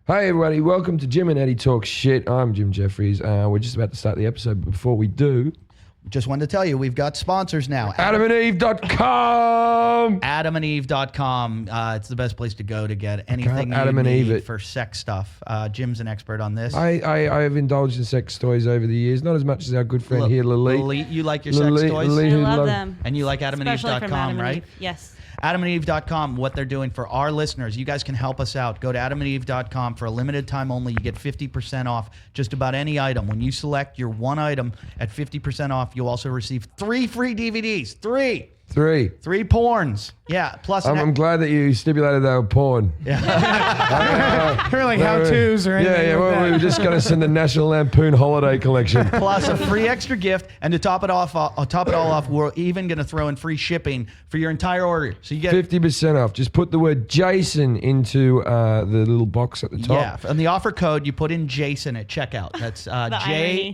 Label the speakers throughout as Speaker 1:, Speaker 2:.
Speaker 1: Hey everybody, welcome to Jim and Eddie Talk Shit. I'm Jim Jeffries. We're just about to start the episode, but before we do...
Speaker 2: Just wanted to tell you, we've got sponsors now.
Speaker 1: AdamandEve.com!
Speaker 2: AdamandEve.com. It's the best place to go to get anything you need for sex stuff. Jim's an expert on this.
Speaker 1: I have indulged in sex toys over the years, not as much as our good friend here, Lalit.
Speaker 2: Lalit, you like your sex toys?
Speaker 1: Lalit,
Speaker 3: I love them.
Speaker 2: And you like AdamandEve.com, right?
Speaker 3: Yes.
Speaker 2: AdamandEve.com, what they're doing for our listeners. You guys can help us out. Go to AdamandEve.com for a limited time only. You get 50% off just about any item. When you select your one item at 50% off, you'll also receive 3 free DVDs. 3 porns. Yeah. Plus,
Speaker 1: I'm glad that you stipulated they were porn.
Speaker 2: Yeah.
Speaker 4: They're like how-tos or anything.
Speaker 1: Yeah. Well, we were just going to send the National Lampoon Holiday Collection.
Speaker 2: Plus a free extra gift, and to top it all off, we're even going to throw in free shipping for your entire order. So you get
Speaker 1: 50% off. Just put the word Jason into the little box at the top.
Speaker 2: Yeah. And the offer code, you put in Jason at checkout. That's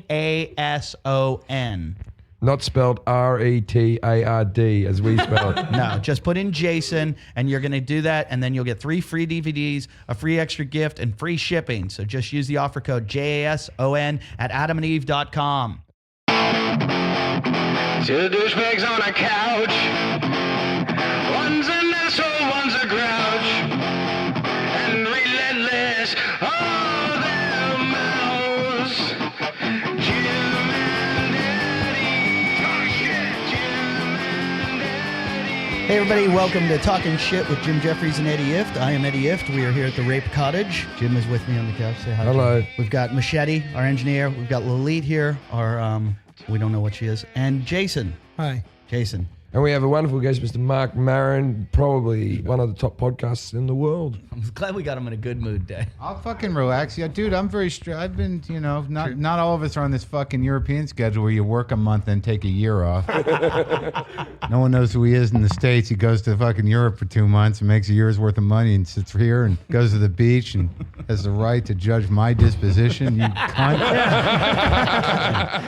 Speaker 2: JASON.
Speaker 1: Not spelled RETARD as we spell it.
Speaker 2: No, just put in Jason, and you're going to do that, and then you'll get 3 free DVDs, a free extra gift, and free shipping. So just use the offer code JASON at AdamandEve.com.
Speaker 5: Two douchebags on a couch. One's an asshole, one's a grouch. And relentless, all their mouths. Jim and Eddie. Talk shit, Jim and Eddie.
Speaker 2: Hey everybody, welcome to Talking Shit with Jim Jeffries and Eddie Ift. I am Eddie Ift. We are here at the Rape Cottage. Jim is with me on the couch. Say hi.
Speaker 1: Hello.
Speaker 2: Jim. We've got Machete, our engineer. We've got Lalit here, our we don't know what she is, and Jason.
Speaker 4: Hi.
Speaker 2: Jason.
Speaker 1: And we have a wonderful guest, Mr. Mark Maron, probably one of the top podcasts in the world.
Speaker 2: I'm glad we got him in a good mood day.
Speaker 4: I'll fucking relax. Yeah, dude, I'm very I've been, not all of us are on this fucking European schedule where you work a month and take a year off. No one knows who he is in the States. He goes to fucking Europe for 2 months and makes a year's worth of money and sits here and goes to the beach and has the right to judge my disposition, you cunt.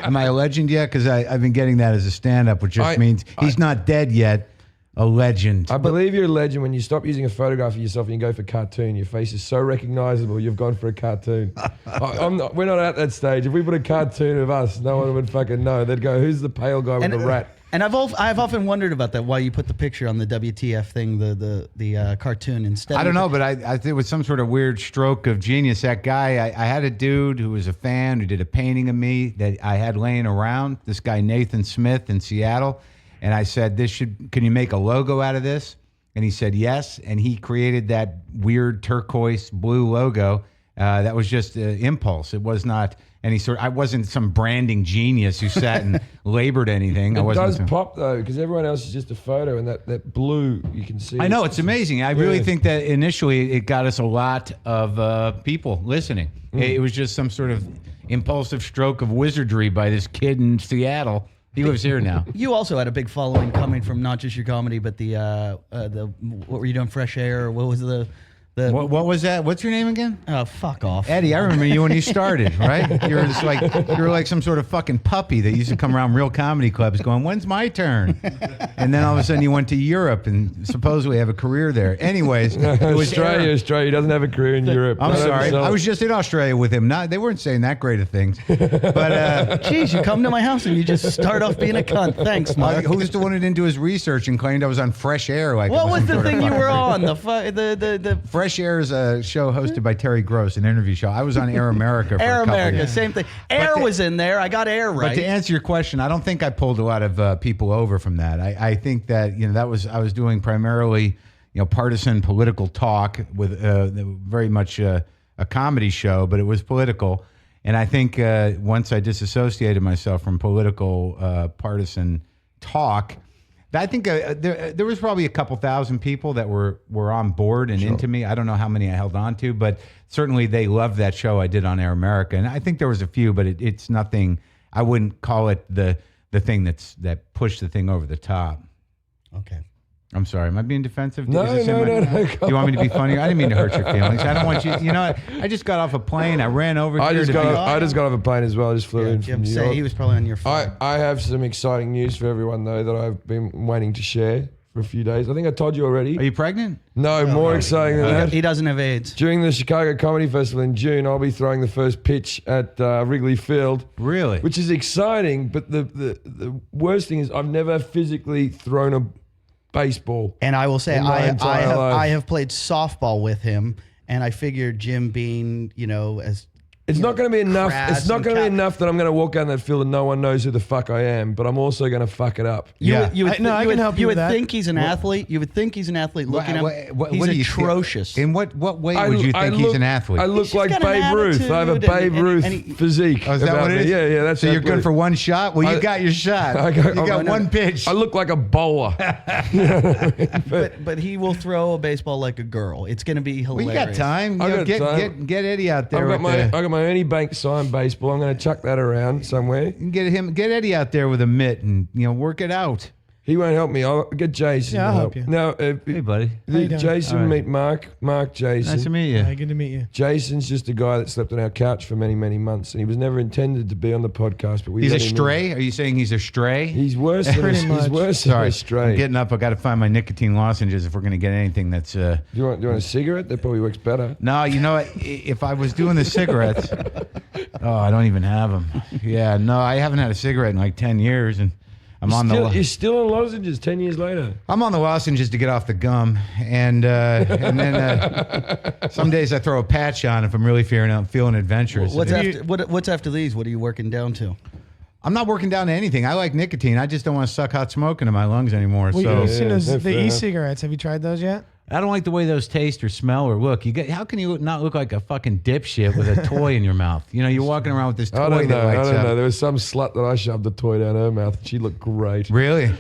Speaker 4: Am I a legend yet? Because I've been getting that as a stand-up, which just means he's not dead yet. A legend.
Speaker 1: I believe you're a legend when you stop using a photograph of yourself and you go for cartoon. Your face is so recognizable, you've gone for a cartoon. We're not at that stage. If we put a cartoon of us, no one would fucking know. They'd go, who's the pale guy with the rat?
Speaker 2: And I've often wondered about that, why you put the picture on the WTF thing, the cartoon instead.
Speaker 4: I don't know, but I think it was some sort of weird stroke of genius. That guy, I had a dude who was a fan who did a painting of me that I had laying around, this guy Nathan Smith in Seattle. And I said, can you make a logo out of this? And he said, yes. And he created that weird turquoise blue logo. That was just impulse. It was not any I wasn't some branding genius who sat and labored anything.
Speaker 1: It does pop though, because everyone else is just a photo, and that blue you can see.
Speaker 4: I know, it's amazing. I really think that initially it got us a lot of people listening. It was just some sort of impulsive stroke of wizardry by this kid in Seattle. He lives here now.
Speaker 2: You also had a big following coming from not just your comedy, but the what were you doing? Fresh Air? What was the
Speaker 4: What was that? What's your name again?
Speaker 2: Oh, fuck off,
Speaker 4: Eddie. I remember you when you started, right? You're like some sort of fucking puppy that used to come around real comedy clubs going, "When's my turn?" And then all of a sudden you went to Europe and supposedly have a career there. Anyways, it was
Speaker 1: Australia. He doesn't have a career in Europe.
Speaker 4: I'm sorry. I was just in Australia with him. They weren't saying that great of things. But
Speaker 2: geez, you come to my house and you just start off being a cunt. Thanks, Mark.
Speaker 4: Who's the one who didn't do his research and claimed I was on Fresh Air? Like,
Speaker 2: what was the thing you were on? The
Speaker 4: Fresh Air is a show hosted by Terry Gross, an interview show. I was on Air America for
Speaker 2: Air
Speaker 4: a couple
Speaker 2: America,
Speaker 4: years.
Speaker 2: same thing. Air was in there. I got Air right.
Speaker 4: But to answer your question, I don't think I pulled a lot of people over from that. I think that I was doing primarily partisan political talk with very much a comedy show, but it was political. And I think once I disassociated myself from political partisan talk, I think there was probably a couple thousand people that were on board and into me. I don't know how many I held on to, but certainly they loved that show I did on Air America. And I think there was a few, but it's nothing. I wouldn't call it the thing that pushed the thing over the top.
Speaker 2: Okay.
Speaker 4: I'm sorry. Am I being defensive?
Speaker 1: No.
Speaker 4: Do you want me to be funny? I didn't mean to hurt your feelings. I don't want you. You know what? I just got off a plane. I ran over here.
Speaker 1: I just got off a plane as well. I just flew in from New York.
Speaker 2: He was probably on your phone.
Speaker 1: I have some exciting news for everyone though that I've been waiting to share for a few days. I think I told you already.
Speaker 4: Are you pregnant?
Speaker 1: No, more exciting than that.
Speaker 2: He doesn't have AIDS.
Speaker 1: During the Chicago Comedy Festival in June, I'll be throwing the first pitch at Wrigley Field.
Speaker 4: Really?
Speaker 1: Which is exciting, but the worst thing is I've never physically thrown a baseball.
Speaker 2: And I will say,
Speaker 1: In my entire life.
Speaker 2: I have played softball with him, and I figured Jim being, as
Speaker 1: It's not going to be enough.
Speaker 2: crass
Speaker 1: It's not
Speaker 2: and
Speaker 1: going to be
Speaker 2: cap-
Speaker 1: enough that I'm going to walk out that field and no one knows who the fuck I am. But I'm also going to fuck it up.
Speaker 4: Yeah.
Speaker 2: You would,
Speaker 3: I can help you
Speaker 2: you
Speaker 3: with
Speaker 2: would
Speaker 3: that.
Speaker 2: think he's an athlete. You would think he's an athlete. Looking at him, he's
Speaker 4: do you think-
Speaker 2: atrocious.
Speaker 4: In what way would you think he's an athlete?
Speaker 1: I look
Speaker 2: He's
Speaker 1: like
Speaker 2: got an
Speaker 1: Babe Ruth. I have a
Speaker 2: attitude
Speaker 1: Babe
Speaker 2: and
Speaker 1: Ruth
Speaker 2: he-
Speaker 1: physique.
Speaker 4: Oh, is that
Speaker 1: about
Speaker 4: what it
Speaker 1: me.
Speaker 4: is?
Speaker 1: Yeah, that's
Speaker 4: so you're good
Speaker 1: athletic.
Speaker 4: for one shot? Well, you got your shot. You got one pitch.
Speaker 1: I look like a bowler.
Speaker 2: but he will throw a baseball like a girl. It's going to be
Speaker 4: Well,
Speaker 2: hilarious.
Speaker 4: you got time.
Speaker 1: I
Speaker 4: You know,
Speaker 1: got time.
Speaker 4: Get Eddie out there.
Speaker 1: I got my Ernie Banks signed baseball. I'm going to chuck that around somewhere.
Speaker 4: Get Eddie out there with a mitt and work it out.
Speaker 1: He won't help me. I'll get Jason.
Speaker 3: Yeah, I'll
Speaker 1: to
Speaker 3: help you.
Speaker 1: Now,
Speaker 4: Hey, buddy.
Speaker 3: How you doing?
Speaker 1: Jason,
Speaker 4: All right.
Speaker 1: meet Mark Jason.
Speaker 4: Nice to meet you.
Speaker 3: Hi, good to meet you.
Speaker 1: Jason's just a guy that slept on our couch for many, many months, and he was never intended to be on the podcast. But we
Speaker 4: He's a
Speaker 1: let him in.
Speaker 4: stray? Are you saying he's a stray?
Speaker 1: He's worse than
Speaker 3: Pretty
Speaker 1: he's
Speaker 3: much.
Speaker 1: worse than
Speaker 4: Sorry,
Speaker 1: a stray.
Speaker 4: I'm getting up. I got to find my nicotine lozenges if we're going to get anything that's.
Speaker 1: Do you want a cigarette? That probably works better.
Speaker 4: No, you know what? If I was doing the cigarettes, I don't even have them. Yeah, no, I haven't had a cigarette in like 10 years, and I'm on
Speaker 1: You're still on lozenges 10 years later.
Speaker 4: I'm on the lozenges to get off the gum, and then some days I throw a patch on if I'm really feeling adventurous.
Speaker 2: What's after these? What are you working down to?
Speaker 4: I'm not working down to anything. I like nicotine. I just don't want to suck hot smoke into my lungs anymore.
Speaker 3: Well,
Speaker 4: So
Speaker 3: you've seen
Speaker 1: Yeah, fair
Speaker 3: the
Speaker 1: enough.
Speaker 3: e-cigarettes. Have you tried those yet?
Speaker 4: I don't like the way those taste or smell or look. How can you not look like a fucking dipshit with a toy in your mouth? You're walking around with this toy
Speaker 1: I don't know.
Speaker 4: that lights
Speaker 1: I don't
Speaker 4: up.
Speaker 1: know. There was some slut that I shoved a toy down her mouth. She looked great.
Speaker 4: Really?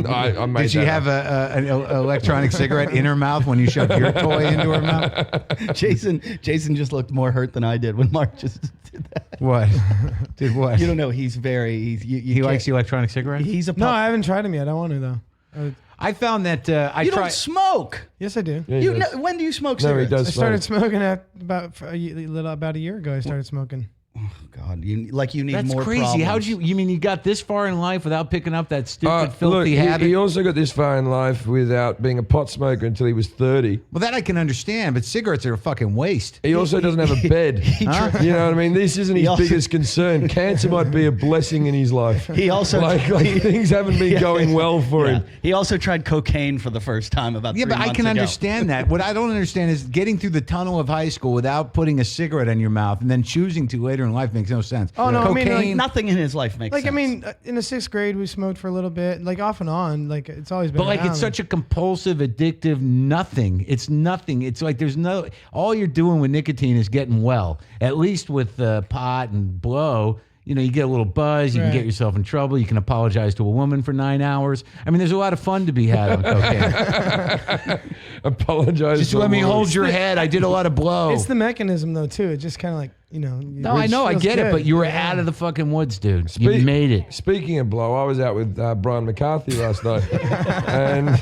Speaker 1: I made
Speaker 4: Did she
Speaker 1: that
Speaker 4: have
Speaker 1: up.
Speaker 4: an electronic cigarette in her mouth when you shoved your toy into her mouth?
Speaker 2: Jason just looked more hurt than I did when Mark just did that.
Speaker 4: What? Did what?
Speaker 2: You don't know. He's very.
Speaker 4: He likes electronic cigarettes?
Speaker 2: He's a.
Speaker 3: No,
Speaker 2: pup-
Speaker 3: I haven't tried them yet. I want to though.
Speaker 4: I found that I
Speaker 2: You
Speaker 4: tried.
Speaker 2: don't smoke.
Speaker 3: Yes, I do.
Speaker 1: Yeah, he does.
Speaker 2: When do you smoke
Speaker 1: No, he
Speaker 2: cigarettes?
Speaker 1: does.
Speaker 3: I started smoking at about a year ago. I started smoking.
Speaker 2: God, you need
Speaker 4: That's
Speaker 2: more.
Speaker 4: crazy.
Speaker 2: Problems.
Speaker 4: How'd you mean you got this far in life without picking up that stupid,
Speaker 1: Look,
Speaker 4: filthy habit?
Speaker 1: he also got this far in life without being a pot smoker until he was 30.
Speaker 4: Well, that I can understand, but cigarettes are a fucking waste.
Speaker 1: He also doesn't have a bed.
Speaker 4: Huh?
Speaker 1: You know what I mean? This isn't his
Speaker 2: also-
Speaker 1: biggest concern. Cancer might be a blessing in his life.
Speaker 2: He also
Speaker 1: like things haven't been going well for him.
Speaker 2: He also tried cocaine for the first time about.
Speaker 4: Yeah,
Speaker 2: 3
Speaker 4: but I
Speaker 2: months
Speaker 4: can
Speaker 2: ago.
Speaker 4: understand that. What I don't understand is getting through the tunnel of high school without putting a cigarette in your mouth and then choosing to later in life makes no sense.
Speaker 3: Oh, no, I mean,
Speaker 4: Cocaine,
Speaker 3: like,
Speaker 2: Nothing in his life makes
Speaker 3: Like,
Speaker 2: sense.
Speaker 3: I mean, in the 6th grade, we smoked for a little bit, like off and on. Like, it's always been
Speaker 4: but like
Speaker 3: around.
Speaker 4: it's such a compulsive, addictive nothing. It's nothing. It's like there's no. All you're doing with nicotine is getting well. At least with pot and blow. You get a little buzz. You can
Speaker 3: Right.
Speaker 4: get yourself in trouble. You can apologize to a woman for 9 hours. I mean, there's a lot of fun to be had on cocaine.
Speaker 1: Apologize.
Speaker 4: Just
Speaker 1: for
Speaker 4: let me
Speaker 1: the
Speaker 4: hold your head. I did a lot of blow.
Speaker 3: It's the mechanism, though, too. It just kind of like,
Speaker 4: No, I know, I
Speaker 3: feels
Speaker 4: get it,
Speaker 3: good.
Speaker 4: but you were out of the fucking woods, dude. You made it.
Speaker 1: Speaking of blow, I was out with Brian McCarthy last night, and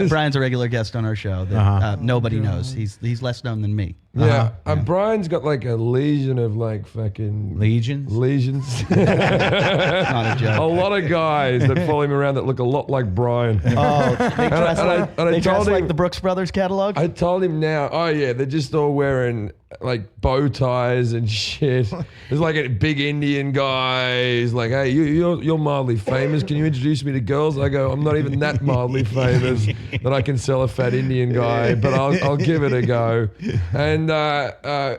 Speaker 2: Brian's a regular guest on our show that nobody knows. He's less known than me.
Speaker 1: yeah, Brian's got like a legion of like fucking
Speaker 4: Legions?
Speaker 1: legions.
Speaker 2: Not a
Speaker 1: A
Speaker 2: joke.
Speaker 1: lot of guys that follow him around that look a lot like Brian.
Speaker 2: Oh, they dress
Speaker 1: and I
Speaker 2: like,
Speaker 1: told
Speaker 2: they dress
Speaker 1: him-
Speaker 2: like the Brooks Brothers catalog.
Speaker 1: I told him now, oh yeah, they're just all wearing like bow ties and shit. There's like a big Indian guy. He's like, hey, you're mildly famous. Can you introduce me to girls? I go, I'm not even that mildly famous that I can sell a fat Indian guy, but I'll give it a go. And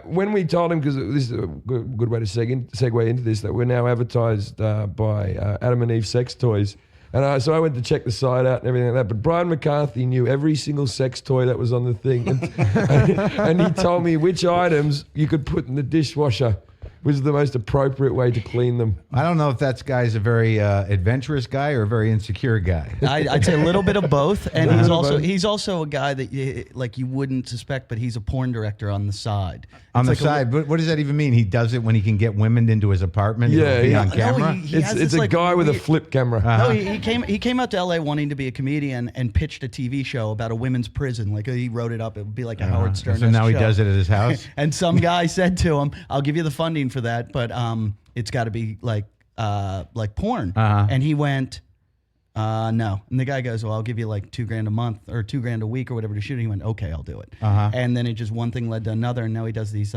Speaker 1: when we told him, because this is a good way to segue into this, that we're now advertised by Adam and Eve Sex Toys. And so I went to check the site out and everything like that. But Brian McCarthy knew every single sex toy that was on the thing. And he told me which items you could put in the dishwasher was the most appropriate way to clean them.
Speaker 4: I don't know if that guy's a very adventurous guy or a very insecure guy.
Speaker 2: I'd say a little bit of both, and
Speaker 1: Yeah.
Speaker 2: he's also a guy that you wouldn't suspect, but he's a porn director on the side.
Speaker 4: On
Speaker 2: It's
Speaker 4: the
Speaker 2: like a
Speaker 4: side, but what does that even mean? He does it when he can get women into his apartment?
Speaker 1: Yeah,
Speaker 4: It'll be
Speaker 1: yeah.
Speaker 4: on
Speaker 1: No,
Speaker 4: camera?
Speaker 2: he
Speaker 1: It's
Speaker 2: has
Speaker 1: it's
Speaker 2: this,
Speaker 1: a
Speaker 2: like,
Speaker 1: guy with a
Speaker 2: weird-
Speaker 1: flip camera.
Speaker 2: No, he came out to LA wanting to be a comedian and pitched a TV show about a women's prison. Like he wrote it up. It would be like a Howard Stern.
Speaker 4: So now he does it at his house?
Speaker 2: And some guy said to him, "I'll give you the funding for that, but it's got to be like porn."
Speaker 4: Uh-huh.
Speaker 2: And he went, No. And the guy goes, well, I'll give you like $2,000 a month or $2,000 a week or whatever to shoot. And he went, okay, I'll do it. And then it just one thing led to another, and now he does these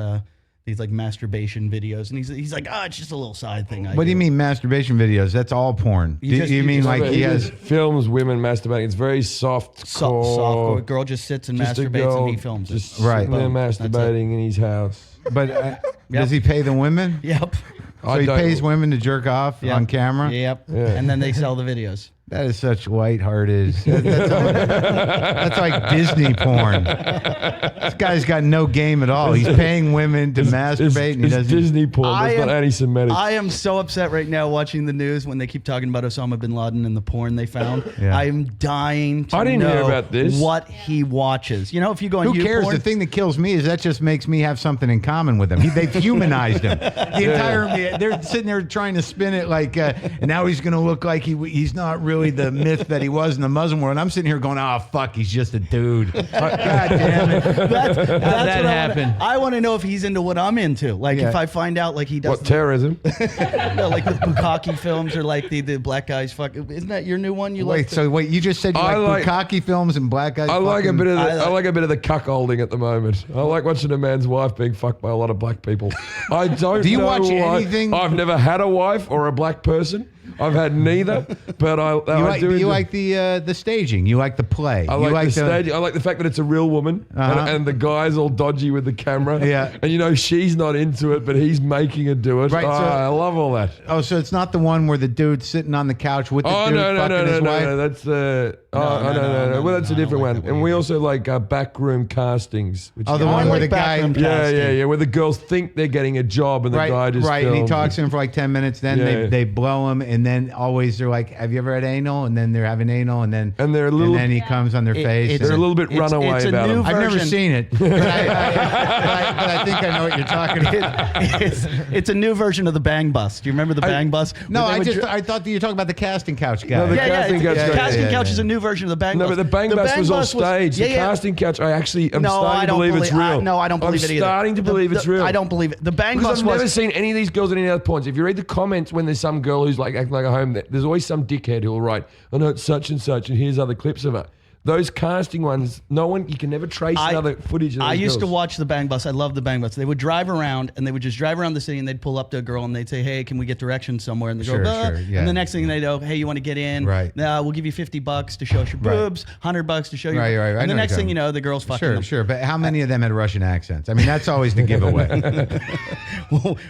Speaker 2: like masturbation videos, and he's like, it's just a little side thing.
Speaker 4: What do you mean masturbation videos? That's all porn. You mean like he has
Speaker 1: films women masturbating? It's very soft.
Speaker 2: Soft. Girl just sits and
Speaker 1: Just a
Speaker 2: masturbates,
Speaker 1: girl
Speaker 2: and he films
Speaker 1: just
Speaker 2: it.
Speaker 4: Right.
Speaker 1: sitting there
Speaker 2: Boom.
Speaker 1: masturbating in his house.
Speaker 4: But does he pay the women?
Speaker 2: Yep.
Speaker 4: So he pays women to jerk off on camera?
Speaker 2: Yep.
Speaker 1: Yeah.
Speaker 2: And then they sell the videos.
Speaker 4: That is such lighthearted. That's like Disney porn. This guy's got no game at all. He's paying women to masturbate, and he
Speaker 1: It's
Speaker 4: doesn't.
Speaker 1: Disney porn. That's not anti-Semitic.
Speaker 2: I am so upset right now watching the news when they keep talking about Osama bin Laden and the porn they found.
Speaker 4: Yeah.
Speaker 2: I am dying to
Speaker 1: I didn't
Speaker 2: know
Speaker 1: hear about this.
Speaker 2: what he watches. You know, if you go on
Speaker 4: Who cares?
Speaker 2: YouPorn,
Speaker 4: The thing that kills me is that just makes me have something in common with him. They've humanized him. The entire they're sitting there trying to spin it like, and now he's going to look like he's not really the myth that he was in the Muslim world. And I'm sitting here going, oh fuck, he's just a dude. God damn it.
Speaker 2: that's
Speaker 6: that
Speaker 2: what
Speaker 6: happen?
Speaker 2: I want to know if he's into what I'm into. Like
Speaker 4: Yeah.
Speaker 2: if I find out like he does
Speaker 1: What, terrorism?
Speaker 2: like the bukkake films or like the black guys fuck. Isn't that your new one? You
Speaker 4: Wait,
Speaker 2: like?
Speaker 4: you just said you
Speaker 1: I
Speaker 4: like
Speaker 1: like-
Speaker 4: bukkake films and black guys.
Speaker 1: I like a bit of the,
Speaker 2: I
Speaker 1: I like a bit of the cuckolding at the moment. I like watching a man's wife being fucked by a lot of black people. I don't.
Speaker 4: Do you
Speaker 1: know
Speaker 4: watch
Speaker 1: why.
Speaker 4: anything-
Speaker 1: I've never had a wife or a black person. I've had neither, but I do.
Speaker 4: You like the staging. You like the play.
Speaker 1: I like the stage. I like the fact that it's a real woman, and the guy's all dodgy with the camera.
Speaker 4: Yeah.
Speaker 1: and you know she's not into it, but he's making her do it.
Speaker 4: Right, so-
Speaker 1: I love all that.
Speaker 4: Oh, so it's not the one where the dude's sitting on the couch with the
Speaker 1: Oh
Speaker 4: dude
Speaker 1: no
Speaker 4: fucking his wife?
Speaker 1: no! That's no. Well, that's a different one. And we also like backroom castings. Which
Speaker 4: Oh, the
Speaker 1: is-
Speaker 4: one
Speaker 2: I
Speaker 4: where
Speaker 2: like
Speaker 4: the guy.
Speaker 2: backroom
Speaker 1: Yeah, where the girls think they're getting a job and the guy just
Speaker 4: Right, and he
Speaker 1: films
Speaker 4: talks to
Speaker 1: it.
Speaker 4: him for like 10 minutes. Then
Speaker 1: Yeah.
Speaker 4: they blow him, and then always they're like, "Have you ever had anal?" And then they're having anal, and then
Speaker 1: And they're a little-
Speaker 4: then he comes on their face.
Speaker 1: They're a little bit runaway
Speaker 2: it's a
Speaker 1: about
Speaker 2: new
Speaker 1: them.
Speaker 4: I've never
Speaker 2: version.
Speaker 4: seen it, but I think I know what you're talking about.
Speaker 2: It's a new version of the Bang Bus. Do you remember the Bang Bus?
Speaker 4: No,
Speaker 2: Where they would
Speaker 4: I thought that you were talking about the casting couch guy.
Speaker 1: No, the
Speaker 2: yeah,
Speaker 1: casting couch guy.
Speaker 2: Casting
Speaker 4: Yeah,
Speaker 2: Couch
Speaker 4: yeah.
Speaker 2: is a new version of the Bang
Speaker 1: No,
Speaker 2: Bus.
Speaker 1: but the Bang Bus was all staged. The casting couch, I actually am
Speaker 2: No, I
Speaker 1: starting to
Speaker 2: don't
Speaker 1: believe it's
Speaker 2: believe-
Speaker 1: real.
Speaker 2: no, I don't believe it either.
Speaker 1: I'm starting to believe it's real.
Speaker 2: I don't believe it. The Bang
Speaker 1: Because
Speaker 2: Bus
Speaker 1: I've never
Speaker 2: was.
Speaker 1: seen any of these girls at any other points. If you read the comments when there's some girl who's like acting like a home, there's always some dickhead who will write, "Oh no, it's such and such," and here's other clips of her. Those casting ones, you can never trace another footage of those
Speaker 2: I used to
Speaker 1: girls.
Speaker 2: watch the Bang Bus. I love the Bang Bus. They would drive around and they would just drive around the city and they'd pull up to a girl and they'd say, "Hey, can we get directions somewhere?" And they
Speaker 4: Sure,
Speaker 2: go, "Bah."
Speaker 4: sure, yeah.
Speaker 2: And the next thing they go, "Hey, you want to get in?
Speaker 4: Right.
Speaker 2: We'll give you $50 to show us your
Speaker 4: Right.
Speaker 2: boobs, $100 to show you."
Speaker 4: Right. I
Speaker 2: And
Speaker 4: know
Speaker 2: the
Speaker 4: what
Speaker 2: next
Speaker 4: you're
Speaker 2: thing
Speaker 4: talking
Speaker 2: you know, the girl's fucking
Speaker 4: Sure,
Speaker 2: them.
Speaker 4: sure. But how many of them had Russian accents? I mean, that's always the giveaway.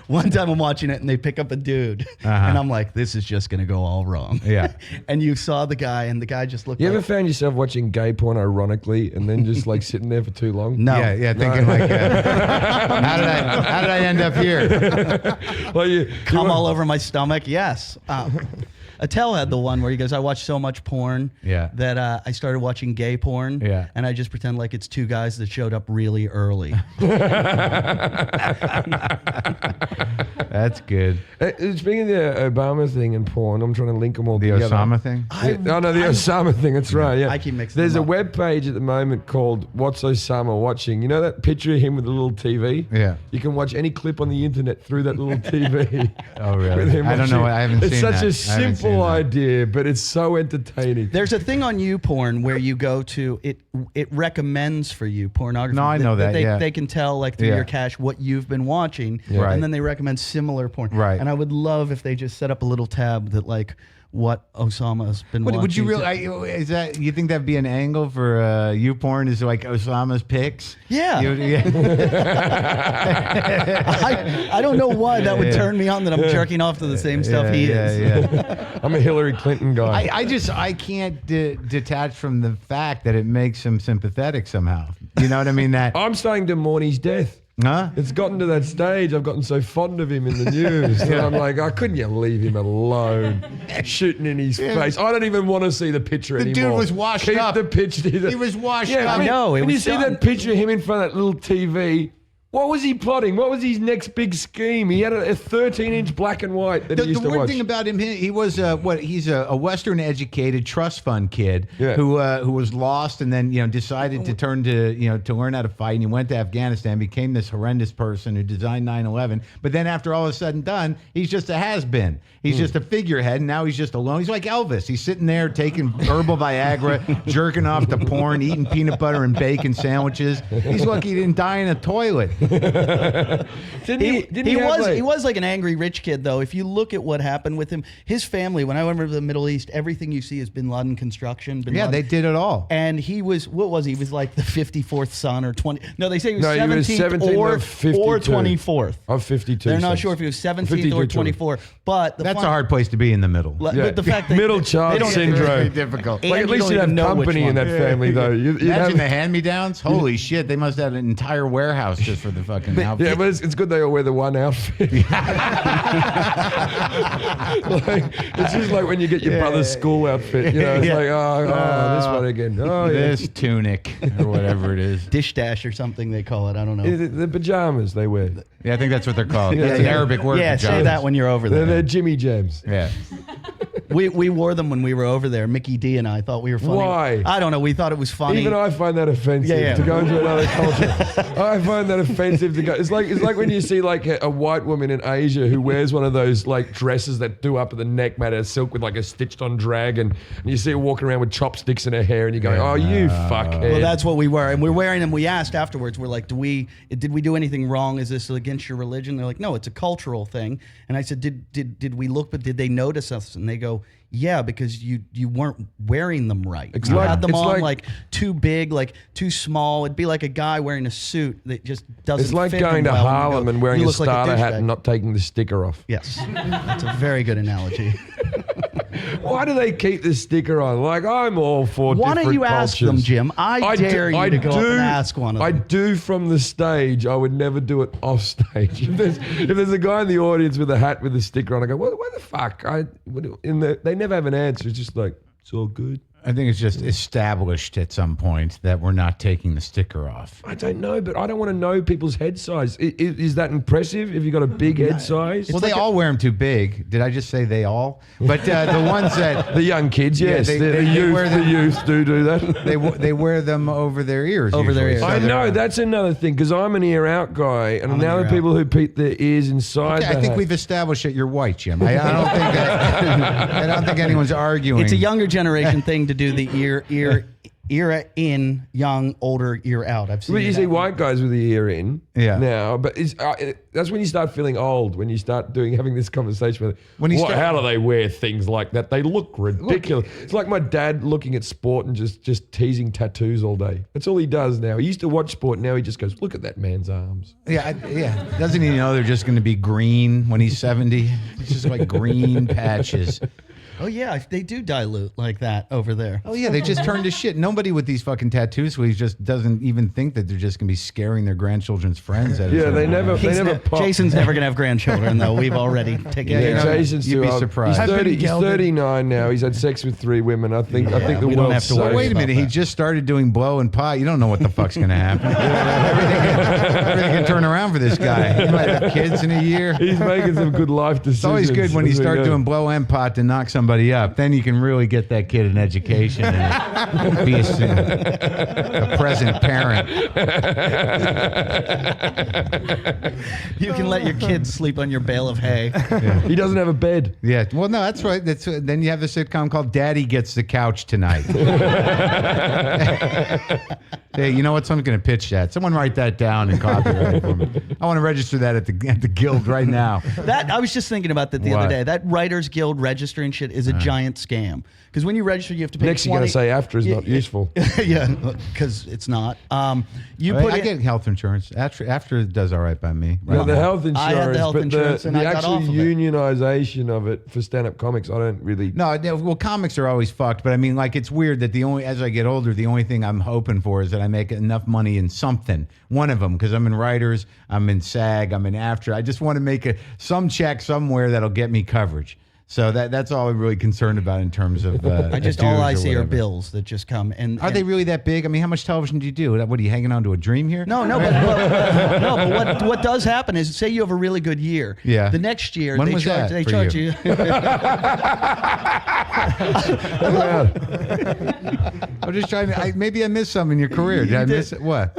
Speaker 2: One time I'm watching it and they pick up a dude and I'm like, this is just going to go all wrong.
Speaker 4: Yeah.
Speaker 2: And you saw the guy and the guy just looked
Speaker 1: You
Speaker 2: like,
Speaker 1: ever found yourself watching gay porn ironically and then just like sitting there for too long?
Speaker 2: No.
Speaker 4: Yeah, thinking like, how did I end up here?
Speaker 1: Well, you
Speaker 2: come all over my stomach. Yes. Attell had the one where he goes, I watched so much porn
Speaker 4: Yeah.
Speaker 2: that I started watching gay porn.
Speaker 4: Yeah.
Speaker 2: And I just pretend like it's two guys that showed up really early.
Speaker 4: That's good.
Speaker 1: Speaking of the Obama thing and porn, I'm trying to link them all
Speaker 4: The
Speaker 1: together.
Speaker 4: Osama thing?
Speaker 1: No, the Osama thing. That's right. Yeah,
Speaker 2: I keep mixing
Speaker 1: There's
Speaker 2: them
Speaker 1: a
Speaker 2: up.
Speaker 1: web page at the moment called "What's Osama Watching." You know that picture of him with the little TV?
Speaker 4: Yeah.
Speaker 1: You can watch any clip on the internet through that little TV.
Speaker 4: Oh, really?
Speaker 1: with him
Speaker 4: I don't know.
Speaker 1: watching.
Speaker 4: I haven't
Speaker 1: It's
Speaker 4: seen
Speaker 1: such
Speaker 4: that.
Speaker 1: a
Speaker 4: I haven't seen
Speaker 1: simple
Speaker 4: that.
Speaker 1: idea, but it's so entertaining.
Speaker 2: There's a thing on YouPorn where you go to it recommends for you pornography.
Speaker 4: No, I know that,
Speaker 2: They,
Speaker 4: yeah.
Speaker 2: they can tell like through
Speaker 4: Yeah.
Speaker 2: your cache what you've been watching,
Speaker 4: Right.
Speaker 2: and then they recommend similar porn.
Speaker 4: Right.
Speaker 2: And I would love if they just set up a little tab that like what Osama's been watching.
Speaker 4: Would you really? Is that you think that'd be an angle for YouPorn? Is like Osama's pics?
Speaker 2: Yeah.
Speaker 4: Yeah.
Speaker 2: I don't know why that would
Speaker 4: Yeah.
Speaker 2: turn me on that I'm jerking off to the same stuff he is.
Speaker 4: Yeah.
Speaker 1: I'm a Hillary Clinton guy.
Speaker 4: I can't detach from the fact that it makes him sympathetic somehow. You know what I mean? That
Speaker 1: I'm starting to mourn his death.
Speaker 4: huh?
Speaker 1: It's gotten to that stage. I've gotten so fond of him in the news that I'm like, couldn't you leave him alone? Shooting in his face. I don't even want to see the picture
Speaker 4: The
Speaker 1: anymore.
Speaker 4: dude was washed
Speaker 1: Keep
Speaker 4: up.
Speaker 1: the picture.
Speaker 4: He was washed
Speaker 1: Yeah,
Speaker 4: up.
Speaker 2: I know, it
Speaker 1: When you
Speaker 2: was
Speaker 1: see
Speaker 2: done.
Speaker 1: that picture of him in front of that little TV What was he plotting? What was his next big scheme? He had a 13-inch black and white that
Speaker 4: The,
Speaker 1: he used
Speaker 4: the
Speaker 1: to
Speaker 4: weird
Speaker 1: watch.
Speaker 4: thing about him, he was he's a Western educated trust fund kid
Speaker 1: Yeah.
Speaker 4: who was lost and then decided to turn to learn how to fight, and he went to Afghanistan, became this horrendous person who designed 9/11. But then after all is said and done, he's just a has-been. He's just a figurehead, and now he's just alone. He's like Elvis. He's sitting there taking herbal Viagra, jerking off to porn, eating peanut butter and bacon sandwiches. He's lucky he didn't die in a toilet.
Speaker 1: Didn't he have,
Speaker 2: He was like an angry rich kid, though. If you look at what happened with him, his family, when I went over to the Middle East, everything you see is Bin Laden construction. Bin Laden.
Speaker 4: They did it all.
Speaker 2: And he was, what was he? He was like the 54th son or 20. No, they say he was
Speaker 1: No, he was
Speaker 2: 17th
Speaker 1: 17th
Speaker 2: or
Speaker 1: of 52.
Speaker 2: 24th.
Speaker 1: Of 52.
Speaker 2: They're not
Speaker 1: sons.
Speaker 2: sure if he was 17th
Speaker 1: 52
Speaker 2: or
Speaker 1: children.
Speaker 2: 24. But
Speaker 4: That's a hard place to be in the middle.
Speaker 1: Yeah.
Speaker 2: But the fact that
Speaker 1: Middle child
Speaker 2: they don't-
Speaker 1: syndrome.
Speaker 4: Very difficult.
Speaker 2: And
Speaker 1: Like, at
Speaker 2: you
Speaker 1: least
Speaker 2: don't
Speaker 1: you'd have
Speaker 2: even know which
Speaker 1: company in
Speaker 2: one.
Speaker 1: that family, though. You'd
Speaker 4: Imagine
Speaker 1: have,
Speaker 4: the hand-me-downs. Holy shit! They must have an entire warehouse just for the fucking outfit.
Speaker 1: yeah, but it's good they all wear the one outfit. Like, it's just like when you get your brother's school outfit. You know, it's like, this one again. Oh, yeah.
Speaker 4: This tunic or whatever it is.
Speaker 2: Dish dash or something they call it. I don't know.
Speaker 1: The pajamas they wear.
Speaker 4: Yeah, I think that's what they're called.
Speaker 1: Yeah,
Speaker 4: Yeah, the
Speaker 1: yeah.
Speaker 4: Arabic word.
Speaker 2: Yeah,
Speaker 4: for
Speaker 2: say
Speaker 4: jobs.
Speaker 2: that when you're over there.
Speaker 1: They're Jimmy Jams.
Speaker 4: Yeah.
Speaker 2: We wore them when we were over there. Mickey D and I thought we were funny.
Speaker 1: Why?
Speaker 2: I don't know. We thought it was funny.
Speaker 1: Even I find that offensive
Speaker 2: Yeah, yeah.
Speaker 1: to go into another culture. I find that offensive to go. It's like when you see like a white woman in Asia who wears one of those like dresses that do up at the neck made out of silk with like a stitched on dragon, and you see her walking around with chopsticks in her hair, and you go, "Oh, you fuckhead."
Speaker 2: Well, that's what we were, and we're wearing them. We asked afterwards. We're like, did we do anything wrong? Is this against your religion? They're like, no, it's a cultural thing. And I said, did we look? But did they notice us? And they go, yeah, because you weren't wearing them right.
Speaker 1: It's
Speaker 2: You
Speaker 1: like-
Speaker 2: had them
Speaker 1: it's
Speaker 2: on
Speaker 1: like-
Speaker 2: like too big, like too small. It'd be like a guy wearing a suit that just doesn't.
Speaker 1: It's like
Speaker 2: fit
Speaker 1: going
Speaker 2: him
Speaker 1: to
Speaker 2: well. You
Speaker 1: Harlem
Speaker 2: go,
Speaker 1: and wearing
Speaker 2: "You
Speaker 1: a
Speaker 2: look like
Speaker 1: starter hat
Speaker 2: douchebag."
Speaker 1: and not taking the sticker off.
Speaker 2: Yes, that's a very good analogy.
Speaker 1: Why do they keep the sticker on? Like, I'm all for
Speaker 2: Why don't
Speaker 1: different
Speaker 2: you ask
Speaker 1: cultures.
Speaker 2: them, Jim? I dare you to go up and ask one of
Speaker 1: I
Speaker 2: them.
Speaker 1: do from the stage. I would never do it off stage. If there's a guy in the audience with a hat with a sticker on, I go, what the fuck? They never have an answer. It's just like, it's all good.
Speaker 4: I think it's just established at some point that we're not taking the sticker off.
Speaker 1: I don't know, but I don't want to know people's head size. Is that impressive if you've got a big head size?
Speaker 4: Well, they all wear them too big. Did I just say they all? But the ones that
Speaker 1: The young kids,
Speaker 4: Yeah,
Speaker 1: yes.
Speaker 4: they
Speaker 1: The youth do that.
Speaker 4: they wear them over their ears.
Speaker 2: Over their
Speaker 4: usually.
Speaker 2: ears.
Speaker 1: I know, that's another thing, because I'm an ear out guy, and now the people who peep their ears inside
Speaker 4: Okay, I
Speaker 1: the
Speaker 4: think
Speaker 1: hat.
Speaker 4: we've established that you're white, Jim. I don't think that, I don't think anyone's arguing.
Speaker 2: It's a younger generation thing to do the ear in, young, older, ear out. I've seen
Speaker 1: But you
Speaker 2: it
Speaker 1: see
Speaker 2: happen.
Speaker 1: white guys with the ear in now, but that's when you start feeling old, when you start having this conversation with
Speaker 4: When you
Speaker 1: how do they wear things like that? They look ridiculous. It's like my dad looking at sport and just teasing tattoos all day. That's all he does now. He used to watch sport, now he just goes, look at that man's arms.
Speaker 4: Yeah. Doesn't he know they're just going to be green when he's 70? It's just like green patches.
Speaker 2: Oh yeah, they do dilute like that over there.
Speaker 4: Oh yeah, they just turn to shit. Nobody with these fucking tattoos, he just doesn't even think that they're just gonna be scaring their grandchildren's friends. At
Speaker 1: Yeah, they never pop.
Speaker 2: Jason's never gonna have grandchildren though. We've already taken
Speaker 4: Yeah,
Speaker 2: care
Speaker 1: Yeah,
Speaker 2: of it.
Speaker 1: Jason's
Speaker 4: you'd
Speaker 1: too
Speaker 4: be
Speaker 1: old.
Speaker 4: surprised.
Speaker 1: He's,
Speaker 3: I've been
Speaker 1: he's
Speaker 3: gelded.
Speaker 1: 39 now. He's had sex with 3 women. I think the
Speaker 2: we don't
Speaker 1: world's
Speaker 2: have to worry
Speaker 1: safe.
Speaker 4: Wait a minute, he just started doing blow and pot. You don't know what the fuck's gonna happen. everything can turn around for this guy. He might have kids in a year.
Speaker 1: He's making some good life decisions.
Speaker 4: It's always good when you
Speaker 1: as we
Speaker 4: start
Speaker 1: go.
Speaker 4: doing blow and pot to knock somebody up. Then you can really get that kid an education and be a present parent.
Speaker 2: You can let your kids sleep on your bale of hay.
Speaker 1: He doesn't have a bed.
Speaker 4: Yeah, well, no, that's right. Then you have the sitcom called Daddy Gets the Couch Tonight. Hey, you know what? Someone's going to pitch that. Someone write that down and copyright it for me. I want to register that at the Guild right now.
Speaker 2: That I was just thinking about that the
Speaker 4: What?
Speaker 2: other day. That Writers Guild registering shit is a giant scam. Because when you register, you have to pay.
Speaker 1: Next, you're going to say after is not useful.
Speaker 2: Yeah, because it's not. You
Speaker 4: I
Speaker 2: put
Speaker 4: get health insurance. After it does all right by me.
Speaker 1: No, the health insurance,
Speaker 2: I had the health
Speaker 1: but
Speaker 2: insurance and
Speaker 1: the
Speaker 2: I got
Speaker 1: actual
Speaker 2: off of it.
Speaker 1: unionization of it for stand-up comics, I don't really.
Speaker 4: No, well, comics are always fucked, but I mean, like, it's weird that as I get older, the only thing I'm hoping for is that I make enough money in something. One of them, because I'm in writers, I'm in SAG, I'm in AFTRA. I just want to make some check somewhere that'll get me coverage. So that's all I'm really concerned about in terms of.
Speaker 2: I just
Speaker 4: dues
Speaker 2: all I
Speaker 4: or
Speaker 2: see are
Speaker 4: whatever.
Speaker 2: bills that just come. And
Speaker 4: Are they really that big? I mean, how much television do you do? What are you hanging on to a dream here?
Speaker 2: No, but what does happen is, say you have a really good year.
Speaker 4: Yeah.
Speaker 2: The next year
Speaker 4: When
Speaker 2: they
Speaker 4: was
Speaker 2: charge.
Speaker 4: that
Speaker 2: They
Speaker 4: for
Speaker 2: charge
Speaker 4: you?
Speaker 2: you.
Speaker 4: I'm just trying to. Maybe I missed some in your career. Did I miss it? What?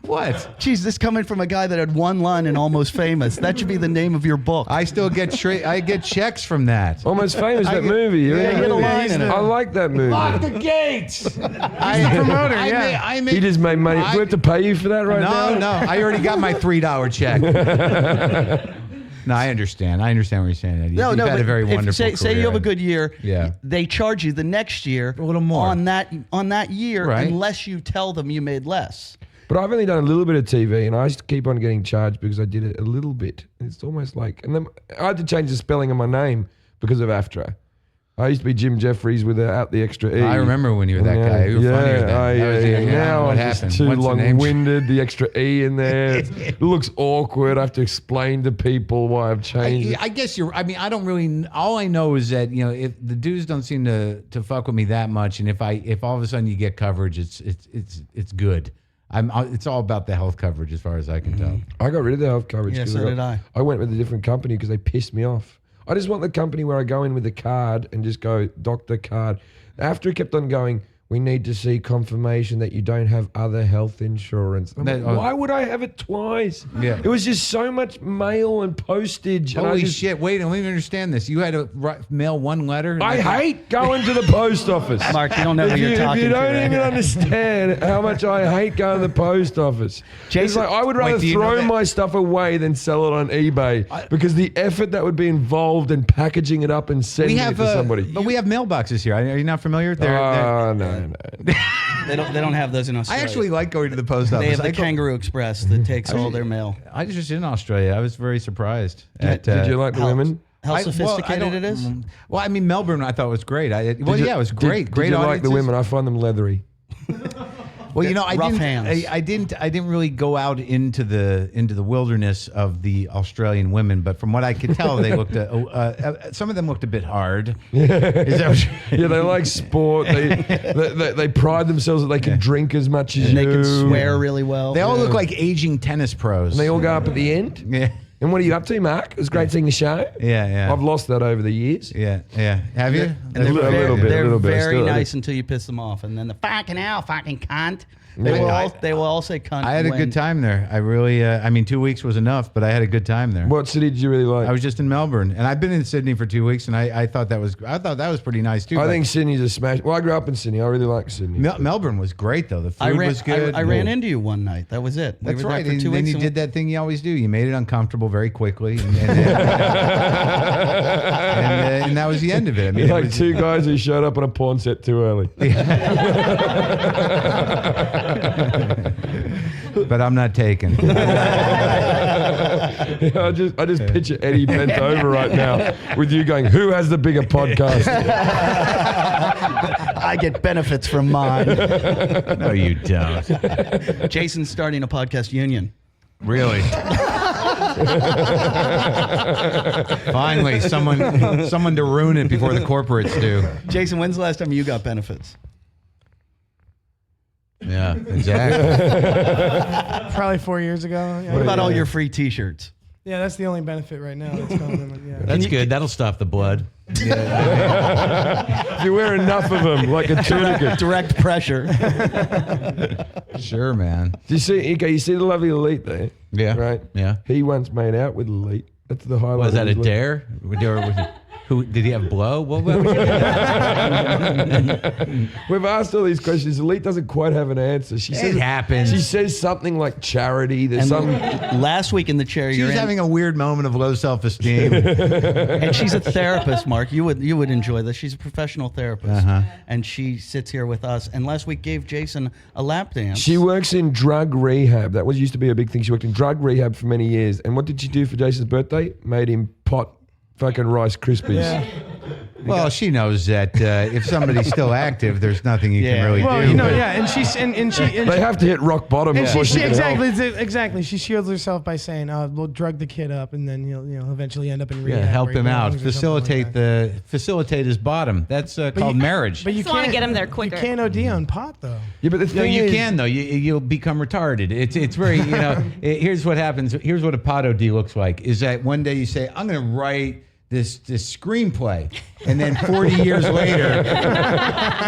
Speaker 4: What?
Speaker 2: Jeez, this coming from a guy that had one line in Almost Famous. That should be the name of your book.
Speaker 4: I still get I get checks from that.
Speaker 1: Almost Famous, that movie.
Speaker 2: Yeah, he had a line in it.
Speaker 1: I like that movie.
Speaker 4: Lock the gates. He's the
Speaker 3: promoter, yeah.
Speaker 1: He just made money. Do we have to pay you for that right now?
Speaker 4: No. I already got my $3 check. No, I understand. I understand what you're saying, Eddie. You've had a very wonderful career.
Speaker 2: Say you have a good year.
Speaker 4: Yeah.
Speaker 2: They charge you the next year
Speaker 4: a little more
Speaker 2: on that year,
Speaker 4: Right.
Speaker 2: unless you tell them you made less.
Speaker 1: But I've only done a little bit of TV, and I used to keep on getting charged because I did it a little bit. It's almost like, and then I had to change the spelling of my name because of AFTRA. I used to be Jim Jeffries without the extra E.
Speaker 4: I remember when you were that guy. You were funnier then. That was the-
Speaker 1: Now
Speaker 4: what
Speaker 1: I'm
Speaker 4: happened?
Speaker 1: just too
Speaker 4: What's the name?
Speaker 1: long-winded. The extra E in there. It looks awkward. I have to explain to people why I've changed it.
Speaker 4: I guess I mean, I don't really. All I know is that if the dudes don't seem to fuck with me that much, and if all of a sudden you get coverage, it's good. It's all about the health coverage as far as I can tell.
Speaker 1: I got rid of the health coverage.
Speaker 2: Yeah,
Speaker 1: 'cause
Speaker 2: so did I.
Speaker 1: I went with a different company because they pissed me off. I just want the company where I go in with the card and just go, doctor card. After it kept on going, we need to see confirmation that you don't have other health insurance. I'm like, why would I have it twice?
Speaker 4: Yeah.
Speaker 1: It was just so much mail and postage. And
Speaker 4: Holy
Speaker 1: I just,
Speaker 4: shit! Wait, I don't even understand this. You had to mail one letter.
Speaker 1: I hate going to the post office.
Speaker 2: Mark, you don't know who
Speaker 1: If
Speaker 2: you're talking
Speaker 1: you
Speaker 2: to.
Speaker 1: don't
Speaker 2: right?
Speaker 1: even understand how much I hate going to the post office. It's
Speaker 2: Jason-
Speaker 1: like I would rather
Speaker 4: do you know
Speaker 1: throw
Speaker 4: that-
Speaker 1: my stuff away than sell it on eBay because the effort that would be involved in packaging it up and sending it to somebody.
Speaker 4: But we have mailboxes here. Are you not familiar?
Speaker 1: No.
Speaker 2: They don't have those in
Speaker 4: I
Speaker 2: Australia.
Speaker 4: actually like going to the post office.
Speaker 2: They have
Speaker 4: I
Speaker 2: the
Speaker 4: go-
Speaker 2: Kangaroo Express that takes all their mail.
Speaker 4: I was just in Australia. I was very surprised.
Speaker 1: Did you like the women?
Speaker 2: How
Speaker 4: I
Speaker 2: sophisticated it is?
Speaker 4: Well, I mean, Melbourne, I thought was great. It was great. Great
Speaker 1: Did you like the
Speaker 4: audiences.
Speaker 1: women? I find them leathery.
Speaker 4: Well, I
Speaker 2: Rough
Speaker 4: didn't.
Speaker 2: hands.
Speaker 4: I didn't really go out into the wilderness of the Australian women, but from what I could tell, they looked. Some of them looked a bit hard. Is that what
Speaker 1: Yeah, they like sport. They pride themselves that they can drink as much as
Speaker 2: And
Speaker 1: you.
Speaker 2: they can swear really well.
Speaker 4: they all look like aging tennis pros.
Speaker 1: And they all go up at the end.
Speaker 4: Yeah.
Speaker 1: And what are you up to, Mark? It was great seeing the show.
Speaker 4: Yeah.
Speaker 1: I've lost that over the years.
Speaker 4: Yeah. Have you?
Speaker 2: And
Speaker 1: A little bit,
Speaker 2: they're
Speaker 1: a little bit.
Speaker 2: very
Speaker 1: Still,
Speaker 2: nice until you piss them off, and then the fucking hell, fucking cunt.
Speaker 1: Yeah.
Speaker 2: They will all say cunt.
Speaker 4: I had a
Speaker 2: when-
Speaker 4: good time there. I really, 2 weeks was enough, but I had a good time there.
Speaker 1: What city did you really like?
Speaker 4: I was just in Melbourne, and I've been in Sydney for 2 weeks, and I thought that was pretty nice too.
Speaker 1: I
Speaker 4: but
Speaker 1: think Sydney's a smash. Well, I grew up in Sydney. I really like Sydney.
Speaker 4: Melbourne was great though. The food was good.
Speaker 2: I ran into you one night. That was it.
Speaker 4: That's
Speaker 2: we were
Speaker 4: right.
Speaker 2: there for
Speaker 4: And
Speaker 2: 2
Speaker 4: then
Speaker 2: weeks.
Speaker 4: you
Speaker 2: and
Speaker 4: did that thing you always do. You made it uncomfortable very quickly, and that was the end of it. I mean,
Speaker 1: Like two guys who showed up on a porn set too early.
Speaker 4: but I'm not taken.
Speaker 1: I just picture Eddie bent over right now with you going, "Who has the bigger podcast?"
Speaker 2: I get benefits from mine.
Speaker 4: No, you don't.
Speaker 2: Jason's starting a podcast union.
Speaker 4: Really? Finally, someone to ruin it before the corporates do.
Speaker 2: Jason, when's the last time you got benefits?
Speaker 4: Yeah, exactly.
Speaker 3: Probably 4 years ago. Yeah,
Speaker 2: What about all your free T-shirts?
Speaker 3: Yeah, that's the only benefit right now. That's going yeah.
Speaker 6: That's good. That'll stop the blood.
Speaker 1: If you wear enough of them, like a tourniquet.
Speaker 2: Direct pressure.
Speaker 4: Sure, man.
Speaker 1: Do you see? Okay, you see the lovely Elite there?
Speaker 4: Yeah.
Speaker 1: Right.
Speaker 6: Yeah.
Speaker 1: He once made out with Elite. That's the highlight.
Speaker 6: Was that a
Speaker 1: of his life.
Speaker 6: dare? Who did he have blow? What was
Speaker 1: We've asked all these questions. Elite doesn't quite have an answer. She says
Speaker 4: happens.
Speaker 1: She says something like charity. There's
Speaker 2: And
Speaker 1: some.
Speaker 2: last week in the chair,
Speaker 4: She
Speaker 2: you're
Speaker 4: was
Speaker 2: in,
Speaker 4: having a weird moment of low self-esteem.
Speaker 2: and she's a therapist, Mark. You would enjoy this. She's a professional therapist, and she sits here with us. And last week gave Jason a lap dance.
Speaker 1: She works in drug rehab. That was used to be a big thing. She worked in drug rehab for many years. And what did she do for Jason's birthday? Made him pot fucking Rice Krispies.
Speaker 3: Yeah.
Speaker 4: Well, she knows that if somebody's still active, there's nothing you can really
Speaker 3: Well,
Speaker 4: do.
Speaker 3: you know, yeah, and
Speaker 1: They have to hit rock bottom
Speaker 3: and
Speaker 1: before
Speaker 3: she
Speaker 1: can help.
Speaker 3: exactly. She shields herself by saying, "We'll drug the kid up, and then he'll eventually end up in rehab."
Speaker 4: Yeah, help
Speaker 3: where he
Speaker 4: him out.
Speaker 3: belongs or something like that.
Speaker 4: Facilitate his bottom. That's called marriage.
Speaker 3: But you
Speaker 7: Just wanna
Speaker 3: can't
Speaker 7: get him there quicker.
Speaker 3: You can't OD on pot though.
Speaker 1: Yeah, but the
Speaker 4: No,
Speaker 1: thing
Speaker 4: you
Speaker 1: is,
Speaker 4: can though. You'll become retarded. It's very here's what happens. Here's what a pot OD looks like. Is that one day you say, I'm going to write this screenplay, and then 40 years later,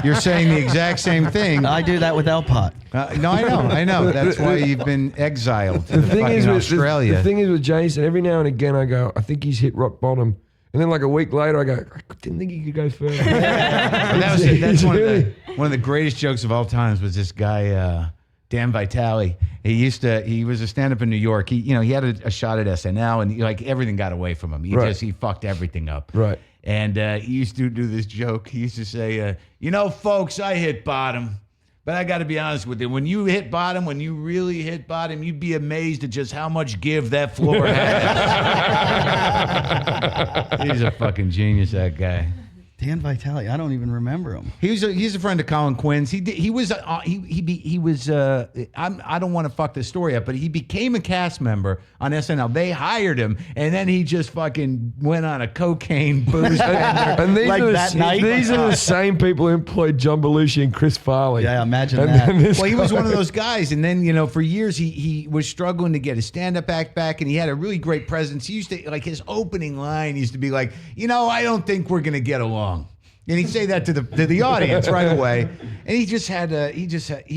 Speaker 4: you're saying the exact same thing.
Speaker 2: I do that without pot.
Speaker 4: No, I know. That's why you've been exiled to
Speaker 1: The thing is with
Speaker 4: Australia.
Speaker 1: the thing is with Jason. Every now and again, I go, I think he's hit rock bottom, and then like a week later, I go, I didn't think he could go further.
Speaker 4: That's one of the greatest jokes of all times was this guy, Dan Vitale. He was a stand-up in New York. He had a shot at SNL, and like everything got away from him. He fucked everything up.
Speaker 1: Right.
Speaker 4: And he used to do this joke. He used to say, folks, I hit bottom. But I got to be honest with you. When you hit bottom, when you really hit bottom, you'd be amazed at just how much give that floor has. He's a fucking genius, that guy.
Speaker 2: Dan Vitale, I don't even remember him.
Speaker 4: He's a friend of Colin Quinn's. I don't want to fuck this story up, but he became a cast member on SNL. They hired him, and then he just fucking went on a cocaine booze bender.
Speaker 1: And these
Speaker 2: Like
Speaker 1: are
Speaker 2: that night?
Speaker 1: these are the same people who employed John Belushi and Chris Farley.
Speaker 2: Yeah, imagine
Speaker 1: And
Speaker 2: that.
Speaker 1: then this
Speaker 4: Well, he was
Speaker 1: guy-
Speaker 4: one of those guys, and then for years he was struggling to get his stand-up act back, and he had a really great presence. He used to his opening line used to be like, I don't think we're gonna get along. And he'd say that to the audience right away. And he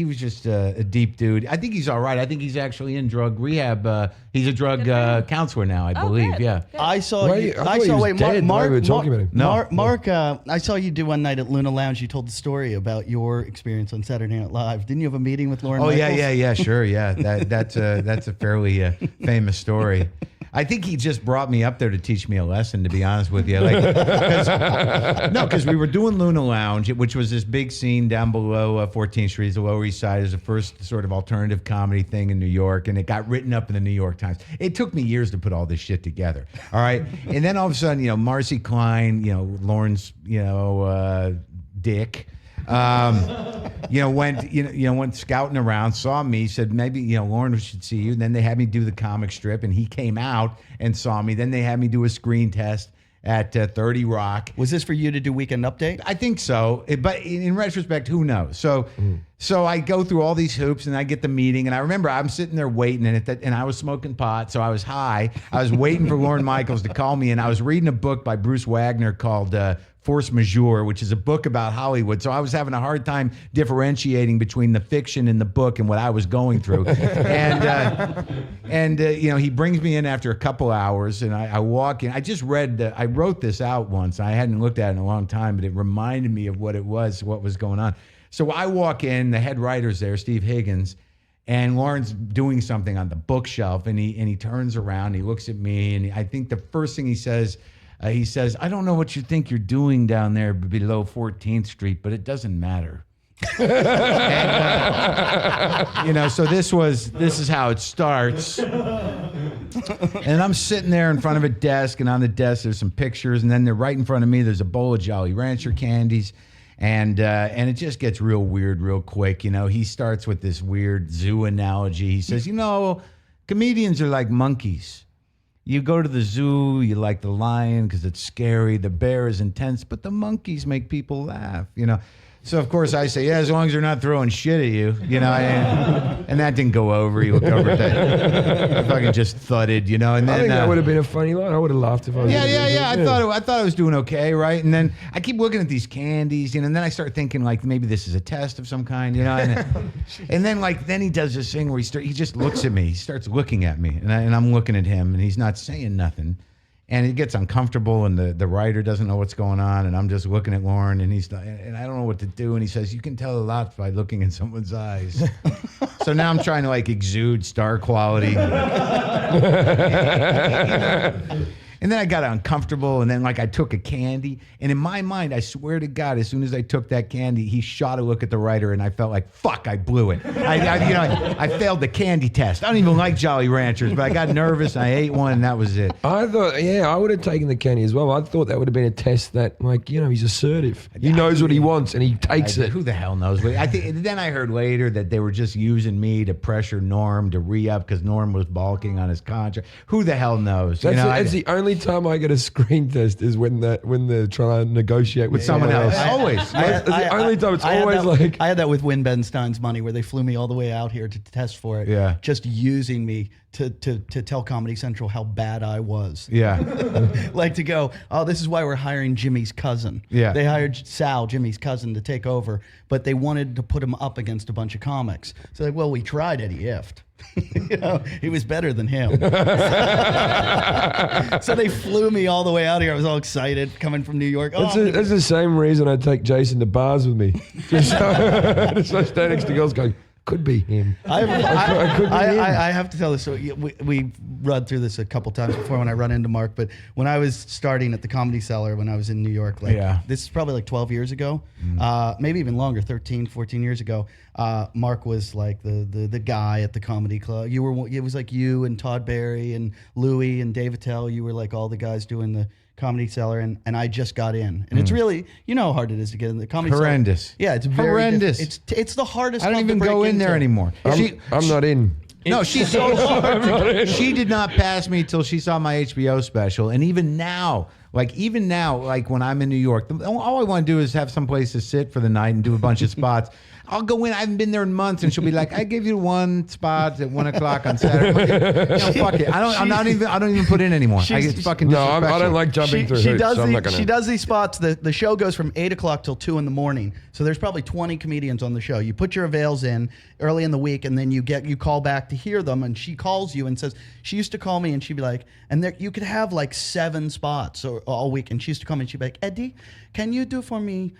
Speaker 4: was just a deep dude. I think he's all right. I think he's actually in drug rehab. He's a drug counselor now, I believe.
Speaker 7: good.
Speaker 4: Yeah.
Speaker 7: Good.
Speaker 2: I saw
Speaker 1: Wait,
Speaker 2: you.
Speaker 1: I thought he was dead the way we were talking about him.
Speaker 4: No.
Speaker 2: Mark, I saw you do one night at Luna Lounge. You told the story about your experience on Saturday Night Live. Didn't you have a meeting with Lauren?
Speaker 4: Oh
Speaker 2: Michaels?
Speaker 4: yeah, sure, yeah. That's a fairly famous story. I think he just brought me up there to teach me a lesson, to be honest with you. Because we were doing Luna Lounge, which was this big scene down below 14th Street, the Lower East Side. It was the first sort of alternative comedy thing in New York, and it got written up in the New York Times. It took me years to put all this shit together. All right, and then all of a sudden, Marcy Klein, Lauren's, dick. Went scouting around, saw me, said maybe Lauren should see you. And then they had me do the comic strip, and he came out and saw me. Then they had me do a screen test at 30 Rock.
Speaker 2: Was this for you to do Weekend Update?
Speaker 4: I think so, but in retrospect, who knows? So I go through all these hoops, and I get the meeting, and I remember I'm sitting there waiting, and I was smoking pot, so I was high. I was waiting for Lauren Michaels to call me, and I was reading a book by Bruce Wagner called Force Majeure, which is a book about Hollywood. So I was having a hard time differentiating between the fiction in the book and what I was going through. And he brings me in after a couple hours, and I walk in. I just read, I wrote this out once. I hadn't looked at it in a long time, but it reminded me of what was going on. So I walk in, the head writer's there, Steve Higgins, and Lauren's doing something on the bookshelf, and he turns around, he looks at me, and I think the first thing he says, I don't know what you think you're doing down there below 14th Street, but it doesn't matter. And, so this is how it starts. And I'm sitting there in front of a desk, and on the desk there's some pictures, and then right in front of me there's a bowl of Jolly Rancher candies. And it just gets real weird real quick. He starts with this weird zoo analogy. He says, comedians are like monkeys. You go to the zoo, you like the lion because it's scary, the bear is intense, but the monkeys make people laugh, So, of course, I say, yeah, as long as they're not throwing shit at you, and that didn't go over. He looked over at that. I fucking just thudded, and then...
Speaker 1: I think that would have been a funny line. I would have laughed if I was...
Speaker 4: Yeah. I thought I was doing okay, right? And then I keep looking at these candies, and then I start thinking, like, maybe this is a test of some kind, and then he does this thing where he just looks at me. He starts looking at me, and I'm looking at him, and he's not saying nothing. And it gets uncomfortable, and the writer doesn't know what's going on, and I'm just looking at Lauren, and and I don't know what to do. And he says, "You can tell a lot by looking in someone's eyes." So now I'm trying to exude star quality, And then I got uncomfortable, and then like I took a candy, and in my mind, I swear to God, as soon as I took that candy, he shot a look at the writer, and I felt like, fuck, I blew it. I failed the candy test. I don't even like Jolly Ranchers, but I got nervous, and I ate one, and that was it.
Speaker 1: I thought, yeah, I would have taken the candy as well. I thought that would have been a test that, like, he's assertive. He knows what he wants, and he takes it.
Speaker 4: Who the hell knows? But I think then I heard later that they were just using me to pressure Norm to re-up because Norm was balking on his contract. Who the hell knows?
Speaker 1: That's the only time I get a screen test is when they're trying to negotiate with someone else.
Speaker 4: Always.
Speaker 1: That's the only time. It's always like
Speaker 2: I had that with Win Ben Stein's Money, where they flew me all the way out here to test for it.
Speaker 4: Yeah.
Speaker 2: Just using me to tell Comedy Central how bad I was.
Speaker 4: Yeah.
Speaker 2: Like to go, oh, this is why we're hiring Jimmy's cousin.
Speaker 4: Yeah.
Speaker 2: They hired Sal, Jimmy's cousin, to take over, but they wanted to put him up against a bunch of comics. So like, well, we tried Eddie Ift. He was better than him. So they flew me all the way out here. I was all excited coming from New York.
Speaker 1: That's the same reason I take Jason to bars with me. Just so stand next to girls going, could be him.
Speaker 2: I have to tell this. So we run through this a couple times before when I run into Mark. But when I was starting at the Comedy Cellar, when I was in New York, this is probably like 12 years ago, maybe even longer, 13, 14 years ago. Mark was like the guy at the comedy club. It was like you and Todd Barry and Louie and Dave Attell. You were like all the guys doing the Comedy Cellar, and I just got in, and it's really, how hard it is to get in the Comedy
Speaker 4: Horrendous.
Speaker 2: Cellar. Yeah, it's very
Speaker 4: horrendous.
Speaker 2: It's the hardest.
Speaker 4: I don't even go in there anymore.
Speaker 1: I'm not in.
Speaker 4: No, she's so hard. She did not pass me till she saw my HBO special, and even now, like when I'm in New York, all I want to do is have some place to sit for the night and do a bunch of spots. I'll go in. I haven't been there in months, and she'll be like, "I gave you one spot at 1 o'clock on Saturday." Fuck it. I don't even put in anymore. It's fucking
Speaker 1: I don't like jumping through hoops. So I'm not gonna.
Speaker 2: She does these spots. The show goes from 8 o'clock till 2 in the morning. So there's probably 20 comedians on the show. You put your avails in early in the week, and then you call back to hear them. And she calls you and says, she used to call me, and she'd be like, and there you could have like 7 spots all week. And she used to come and she'd be like, Eddie, can you do for me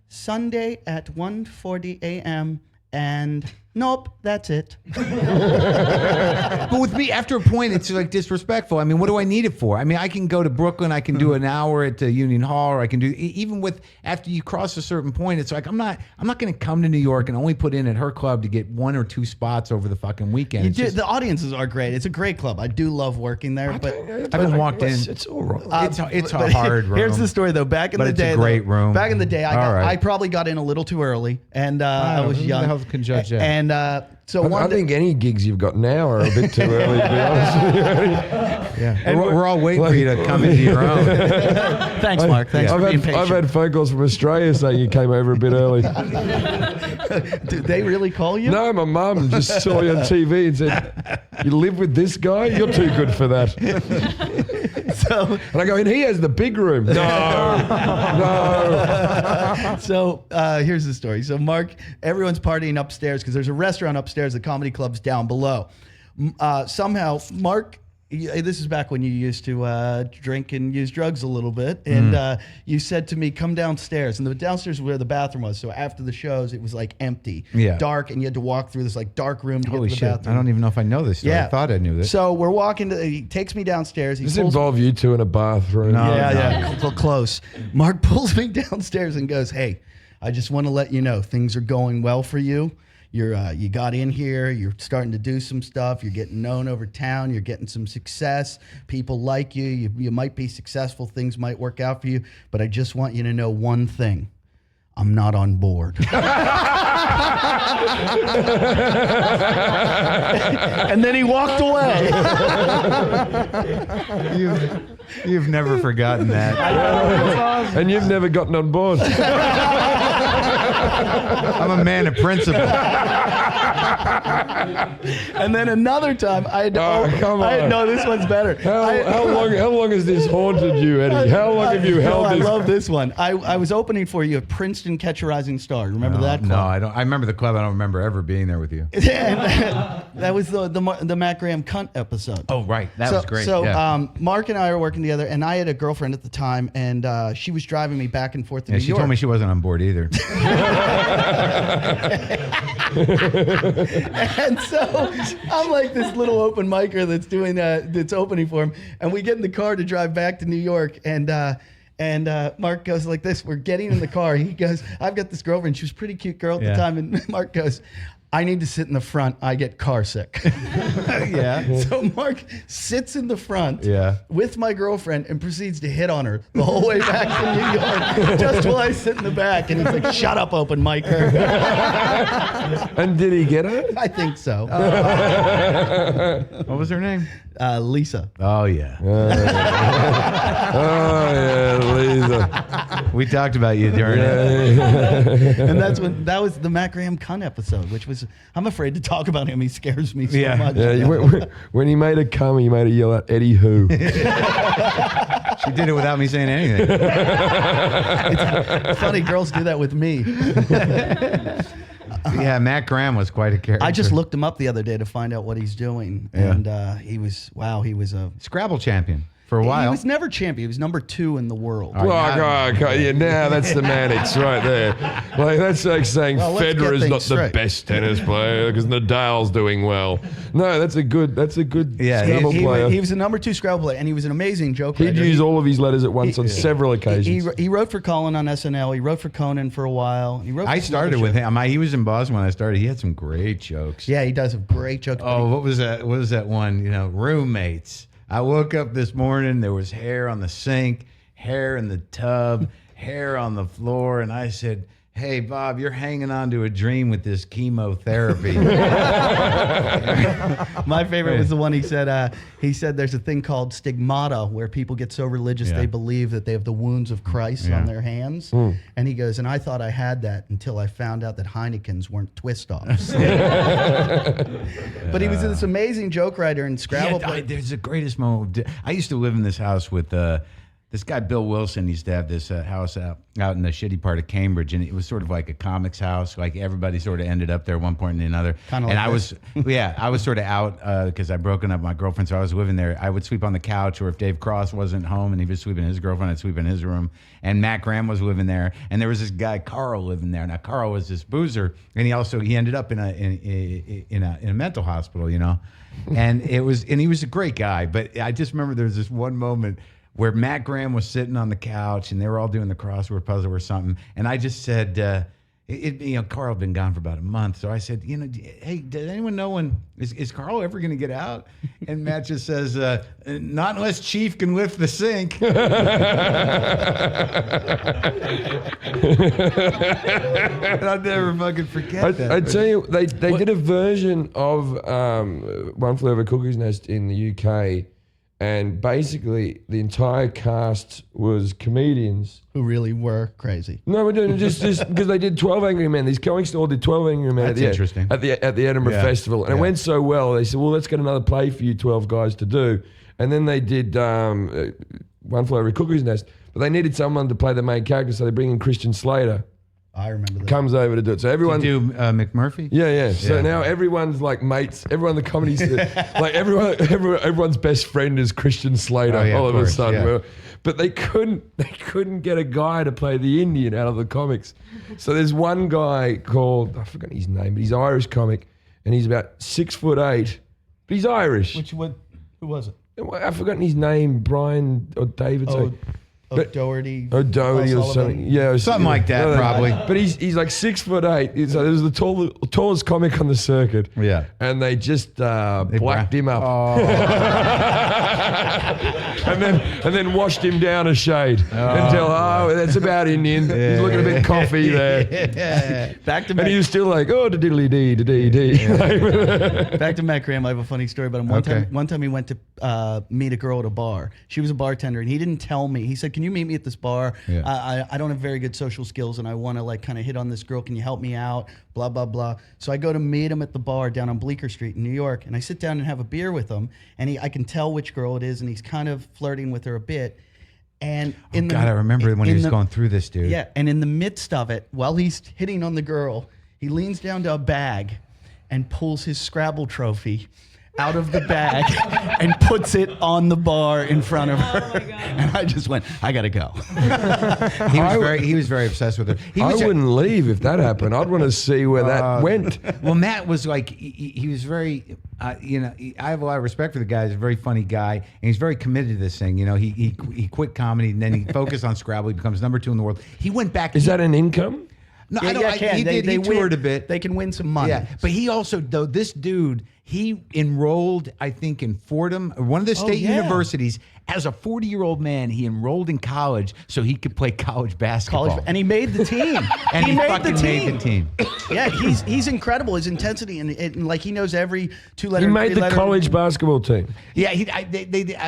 Speaker 2: Sunday at 1:40 a.m. and nope, that's it.
Speaker 4: But with me, after a point, it's like disrespectful. I mean, what do I need it for? I mean, I can go to Brooklyn, I can do an hour at Union Hall, or I can do even with after you cross a certain point. It's like I'm not going to come to New York and only put in at her club to get 1 or 2 spots over the fucking weekend.
Speaker 2: The audiences are great. It's a great club. I do love working there, but
Speaker 4: I haven't walked in.
Speaker 1: It's all right.
Speaker 4: It's a hard room.
Speaker 2: Here's the story though. Back in the day,
Speaker 4: it's a great room.
Speaker 2: Back in the day, I probably got in a little too early, and I was young.
Speaker 4: Who the hell can judge that?
Speaker 2: And so
Speaker 1: I think any gigs you've got now are a bit too early, to be honest with you.
Speaker 4: Yeah, and we're all waiting for you to come into your own.
Speaker 2: Thanks, Mark. Thanks for being patient.
Speaker 1: I've had phone calls from Australia saying you came over a bit early.
Speaker 2: Did they really call you?
Speaker 1: No, my mum just saw you on TV and said, "You live with this guy? You're too good for that." And I go, and he has the big room. No.
Speaker 2: So here's the story. So Mark, everyone's partying upstairs because there's a restaurant upstairs. The comedy club's down below. Somehow, Mark, this is back when you used to drink and use drugs a little bit, and you said to me, "Come downstairs." And the downstairs is where the bathroom was. So after the shows, it was like empty, dark, and you had to walk through this like dark room to get to the bathroom.
Speaker 4: I don't even know if I know this story. I thought I knew this.
Speaker 2: So we're walking. He takes me downstairs.
Speaker 1: Does it involve you two in a bathroom?
Speaker 2: No. Close. Mark pulls me downstairs and goes, "Hey, I just want to let you know things are going well for you. You got in here, you're starting to do some stuff, you're getting known over town, you're getting some success, people like you might be successful, things might work out for you, but I just want you to know one thing. I'm not on board." And then he walked away.
Speaker 4: You've never forgotten that.
Speaker 3: Awesome.
Speaker 1: And you've never gotten on board.
Speaker 4: I'm a man of principle.
Speaker 2: And then another time, I had to, no, this one's better.
Speaker 1: How long has this haunted you, Eddie? How long have you held this?
Speaker 2: I love this one. I was opening for you at Princeton Catch a Rising Star. Remember that club?
Speaker 4: No, I don't. I remember the club. I don't remember ever being there with you.
Speaker 2: That was the Matt Graham cunt episode.
Speaker 4: Oh, right. That was great.
Speaker 2: So Mark and I were working together, and I had a girlfriend at the time, and she was driving me back and forth to New York.
Speaker 4: She told me she wasn't on board either.
Speaker 7: And so I'm like this little open micer that's doing that's opening for him, and we get in the car to drive back to New York, and Mark goes like this. We're getting in the car. He goes, I've got this girlfriend. She was a pretty cute girl at the time, and Mark goes, I need to sit in the front. I get car sick.
Speaker 4: Yeah.
Speaker 7: So Mark sits in the front
Speaker 4: Yeah.
Speaker 7: with my girlfriend and proceeds to hit on her the whole way back to New York, just while I sit in the back. And he's like, shut up, open micer.
Speaker 1: And did he get her?
Speaker 7: I think so.
Speaker 4: What was her name?
Speaker 7: Lisa.
Speaker 4: Oh yeah.
Speaker 1: Oh yeah, Lisa.
Speaker 4: We talked about you during it.
Speaker 7: And that was the Matt Graham cunt episode, which was, I'm afraid to talk about him. He scares me so
Speaker 4: Yeah.
Speaker 7: much.
Speaker 1: Yeah, when he made her come, he made her yell out, Eddie who?
Speaker 4: She did it without me saying anything.
Speaker 7: It's funny, girls do that with me.
Speaker 4: Yeah, Matt Graham was quite a character.
Speaker 7: I just looked him up the other day to find out what he's doing.
Speaker 4: Yeah.
Speaker 7: And he was a
Speaker 4: Scrabble champion for a while.
Speaker 7: He was never champion. He was number 2 in the world.
Speaker 4: Oh,
Speaker 1: Yeah, now that's semantics right there. Like that's like saying
Speaker 7: Well, let's get
Speaker 1: Federer's
Speaker 7: things
Speaker 1: not the
Speaker 7: straight.
Speaker 1: best tennis player because Nadal's doing well. No, that's a good
Speaker 4: Yeah,
Speaker 1: Scrabble player.
Speaker 7: He was a number 2 Scrabble player, and he was an amazing joke
Speaker 1: He'd
Speaker 7: writer.
Speaker 1: use all of his letters at once on several occasions.
Speaker 7: He wrote for Colin on SNL. He wrote for Conan for a while. He wrote.
Speaker 4: I
Speaker 7: for some
Speaker 4: started
Speaker 7: other
Speaker 4: with
Speaker 7: shows.
Speaker 4: him. He was in Boston when I started. He had some great jokes.
Speaker 7: Yeah, he does have great jokes. but
Speaker 4: Oh, what was that? What was that one? Roommates. I woke up this morning. There was hair on the sink, hair in the tub, hair on the floor, and I said, "Hey, Bob, you're hanging on to a dream with this chemotherapy."
Speaker 7: My favorite was the one he said. He said there's a thing called stigmata where people get so religious
Speaker 4: Yeah.
Speaker 7: they believe that they have the wounds of Christ
Speaker 4: Yeah.
Speaker 7: on their hands. And he goes, and I thought I had that until I found out that Heineken's weren't twist offs. But he was this amazing joke writer and Scrabble player.
Speaker 4: There's the greatest moment. I used to live in this house with this guy, Bill Wilson. Used to have this house out in the shitty part of Cambridge, and it was sort of like a comics house. Like everybody sort of ended up there at one point or another.
Speaker 7: Kinda
Speaker 4: and
Speaker 7: like
Speaker 4: I was, I was sort of out because I'd broken up with my girlfriend, so I was living there. I would sleep on the couch, or if Dave Cross wasn't home and he was sleeping in his girlfriend, I'd sleep in his room. And Matt Graham was living there, and there was this guy Carl living there. Now Carl was this boozer, and he ended up in a mental hospital, And he was a great guy, but I just remember there was this one moment where Matt Graham was sitting on the couch and they were all doing the crossword puzzle or something. And I just said, Carl had been gone for about a month. So I said, hey, does anyone know when, is Carl ever going to get out? And Matt just says, not unless Chief can lift the sink. And I'll never fucking forget that.
Speaker 1: I tell you, they did a version of One Flew Over Cuckoo's Nest in the UK, and basically the entire cast was comedians.
Speaker 7: Who really were crazy.
Speaker 1: No, we're doing just because they did 12 Angry Men. These comics all did 12 Angry Men.
Speaker 4: That's interesting.
Speaker 1: At the Edinburgh
Speaker 4: Yeah.
Speaker 1: Festival, and it went so well. They said, "Well, let's get another play for you 12 guys to do." And then they did One Flew Over Cuckoo's Nest, but they needed someone to play the main character, so they bring in Christian Slater.
Speaker 7: I remember that.
Speaker 1: Comes over to do it. So everyone
Speaker 4: Do McMurphy?
Speaker 1: Yeah. So
Speaker 4: Yeah.
Speaker 1: now everyone's like mates. Everyone in the comedy like everyone's best friend is Christian Slater.
Speaker 4: Oh, yeah,
Speaker 1: all
Speaker 4: of
Speaker 1: of a
Speaker 4: course,
Speaker 1: sudden,
Speaker 4: yeah.
Speaker 1: but they couldn't get a guy to play the Indian out of the comics. So there's one guy called, I forgot his name, but he's an Irish comic, and he's about 6'8", but he's Irish.
Speaker 7: Who was it?
Speaker 1: I've forgotten his name, Brian or David.
Speaker 7: O'Doherty.
Speaker 1: O'Doherty or
Speaker 7: Sullivan.
Speaker 1: something. Yeah, or
Speaker 4: Something like that,
Speaker 1: no,
Speaker 4: probably.
Speaker 1: But he's like 6'8". So there was the tallest comic on the circuit.
Speaker 4: Yeah.
Speaker 1: And they just blacked him up.
Speaker 4: Oh.
Speaker 1: and then washed him down a shade until that's about Indian. He's looking a bit coffee there.
Speaker 7: Back to
Speaker 1: And
Speaker 7: Matt,
Speaker 1: he was still like, oh, da diddly dee, da dee dee.
Speaker 7: back to Matt Graham. I have a funny story about him. One time he went to meet a girl at a bar. She was a bartender, and he didn't tell me. He said, "Can you meet me at this bar?
Speaker 4: Yeah.
Speaker 7: I don't have very good social skills, and I want to like kind of hit on this girl. Can you help me out? Blah blah blah." So I go to meet him at the bar down on Bleecker Street in New York, and I sit down and have a beer with him, and I can tell which girl it is, and he's kind of flirting with her a bit. And
Speaker 4: I remember when he was going through this, dude.
Speaker 7: Yeah, and in the midst of it, while he's hitting on the girl, he leans down to a bag and pulls his Scrabble trophy out of the bag and puts it on the bar in front of her.
Speaker 8: Oh my God.
Speaker 7: And I just went, I gotta go.
Speaker 4: He was very obsessed with her.
Speaker 1: I wouldn't leave if that happened. I'd want to see where that went.
Speaker 4: Well, Matt was like, he was very, I have a lot of respect for the guy. He's a very funny guy, and he's very committed to this thing. He quit comedy, and then he focused on Scrabble. He becomes #2 in the world. He went back.
Speaker 1: Is that an income?
Speaker 4: No,
Speaker 7: Yeah,
Speaker 4: I don't.
Speaker 7: yeah, can.
Speaker 4: He
Speaker 7: win-
Speaker 4: toured a bit.
Speaker 7: They can win some money.
Speaker 4: Yeah, but he also, though, this dude, he enrolled, I think, in Fordham, one of the state
Speaker 7: yeah.
Speaker 4: universities. As a 40-year-old man, he enrolled in college so he could play college basketball.
Speaker 7: And he made the team.
Speaker 4: And he
Speaker 7: made
Speaker 4: fucking made the team.
Speaker 7: Yeah, he's incredible. His intensity and like he knows every two-letter.
Speaker 1: He made the
Speaker 7: three-letter-
Speaker 1: college basketball team.
Speaker 4: Yeah, I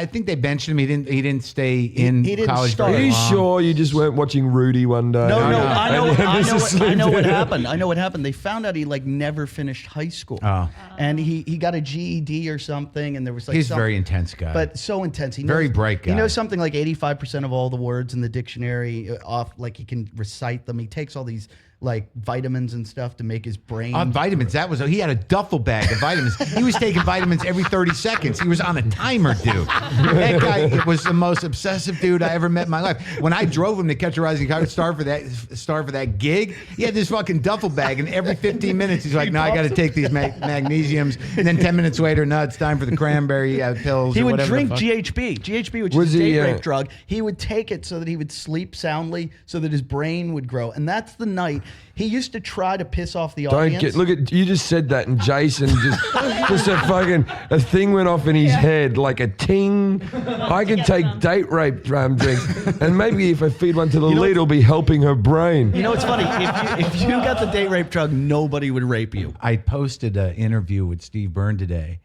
Speaker 4: think they benched him. He didn't stay in
Speaker 7: he didn't
Speaker 4: college
Speaker 7: start.
Speaker 1: Are
Speaker 4: very
Speaker 1: you
Speaker 4: long.
Speaker 1: sure you just weren't watching Rudy one day?
Speaker 7: No,
Speaker 4: no.
Speaker 7: I know.
Speaker 1: And
Speaker 7: I
Speaker 1: this
Speaker 7: know.
Speaker 1: is
Speaker 7: I know what
Speaker 1: sleeping.
Speaker 7: happened. I know what happened. They found out he like never finished high school.
Speaker 4: Oh.
Speaker 7: And he got a GED or something, and there was like
Speaker 4: He's a
Speaker 7: some-
Speaker 4: very intense guy.
Speaker 7: but so intense. He
Speaker 4: Very
Speaker 7: knows,
Speaker 4: bright guy.
Speaker 7: He knows something like 85% of all the words in the dictionary off. Like he can recite them. He takes all these like vitamins and stuff to make his brain.
Speaker 4: Vitamins. He had a duffel bag of vitamins. He was taking vitamins every 30 seconds. He was on a timer, dude. That guy was the most obsessive dude I ever met in my life. When I drove him to Catch a Rising Star for that gig, he had this fucking duffel bag, and every 15 minutes he's like, "No, I got to take these magnesiums." And then 10 minutes later, "No, it's time for the cranberry pills."
Speaker 7: He
Speaker 4: or
Speaker 7: would
Speaker 4: whatever
Speaker 7: drink
Speaker 4: the fuck.
Speaker 7: GHB, which
Speaker 1: Was
Speaker 7: is a
Speaker 1: he,
Speaker 7: date rape drug. He would take it so that he would sleep soundly, so that his brain would grow. And that's the night he used to try to piss off the
Speaker 1: Don't
Speaker 7: audience.
Speaker 1: look at you just said that, and Jason just a thing went off in his head like a ting. I can take date rape drinks, and maybe if I feed one to the lead, it'll be helping her brain.
Speaker 7: You know, it's funny. If you got the date rape drug, nobody would rape you.
Speaker 4: I posted an interview with Steve Byrne today,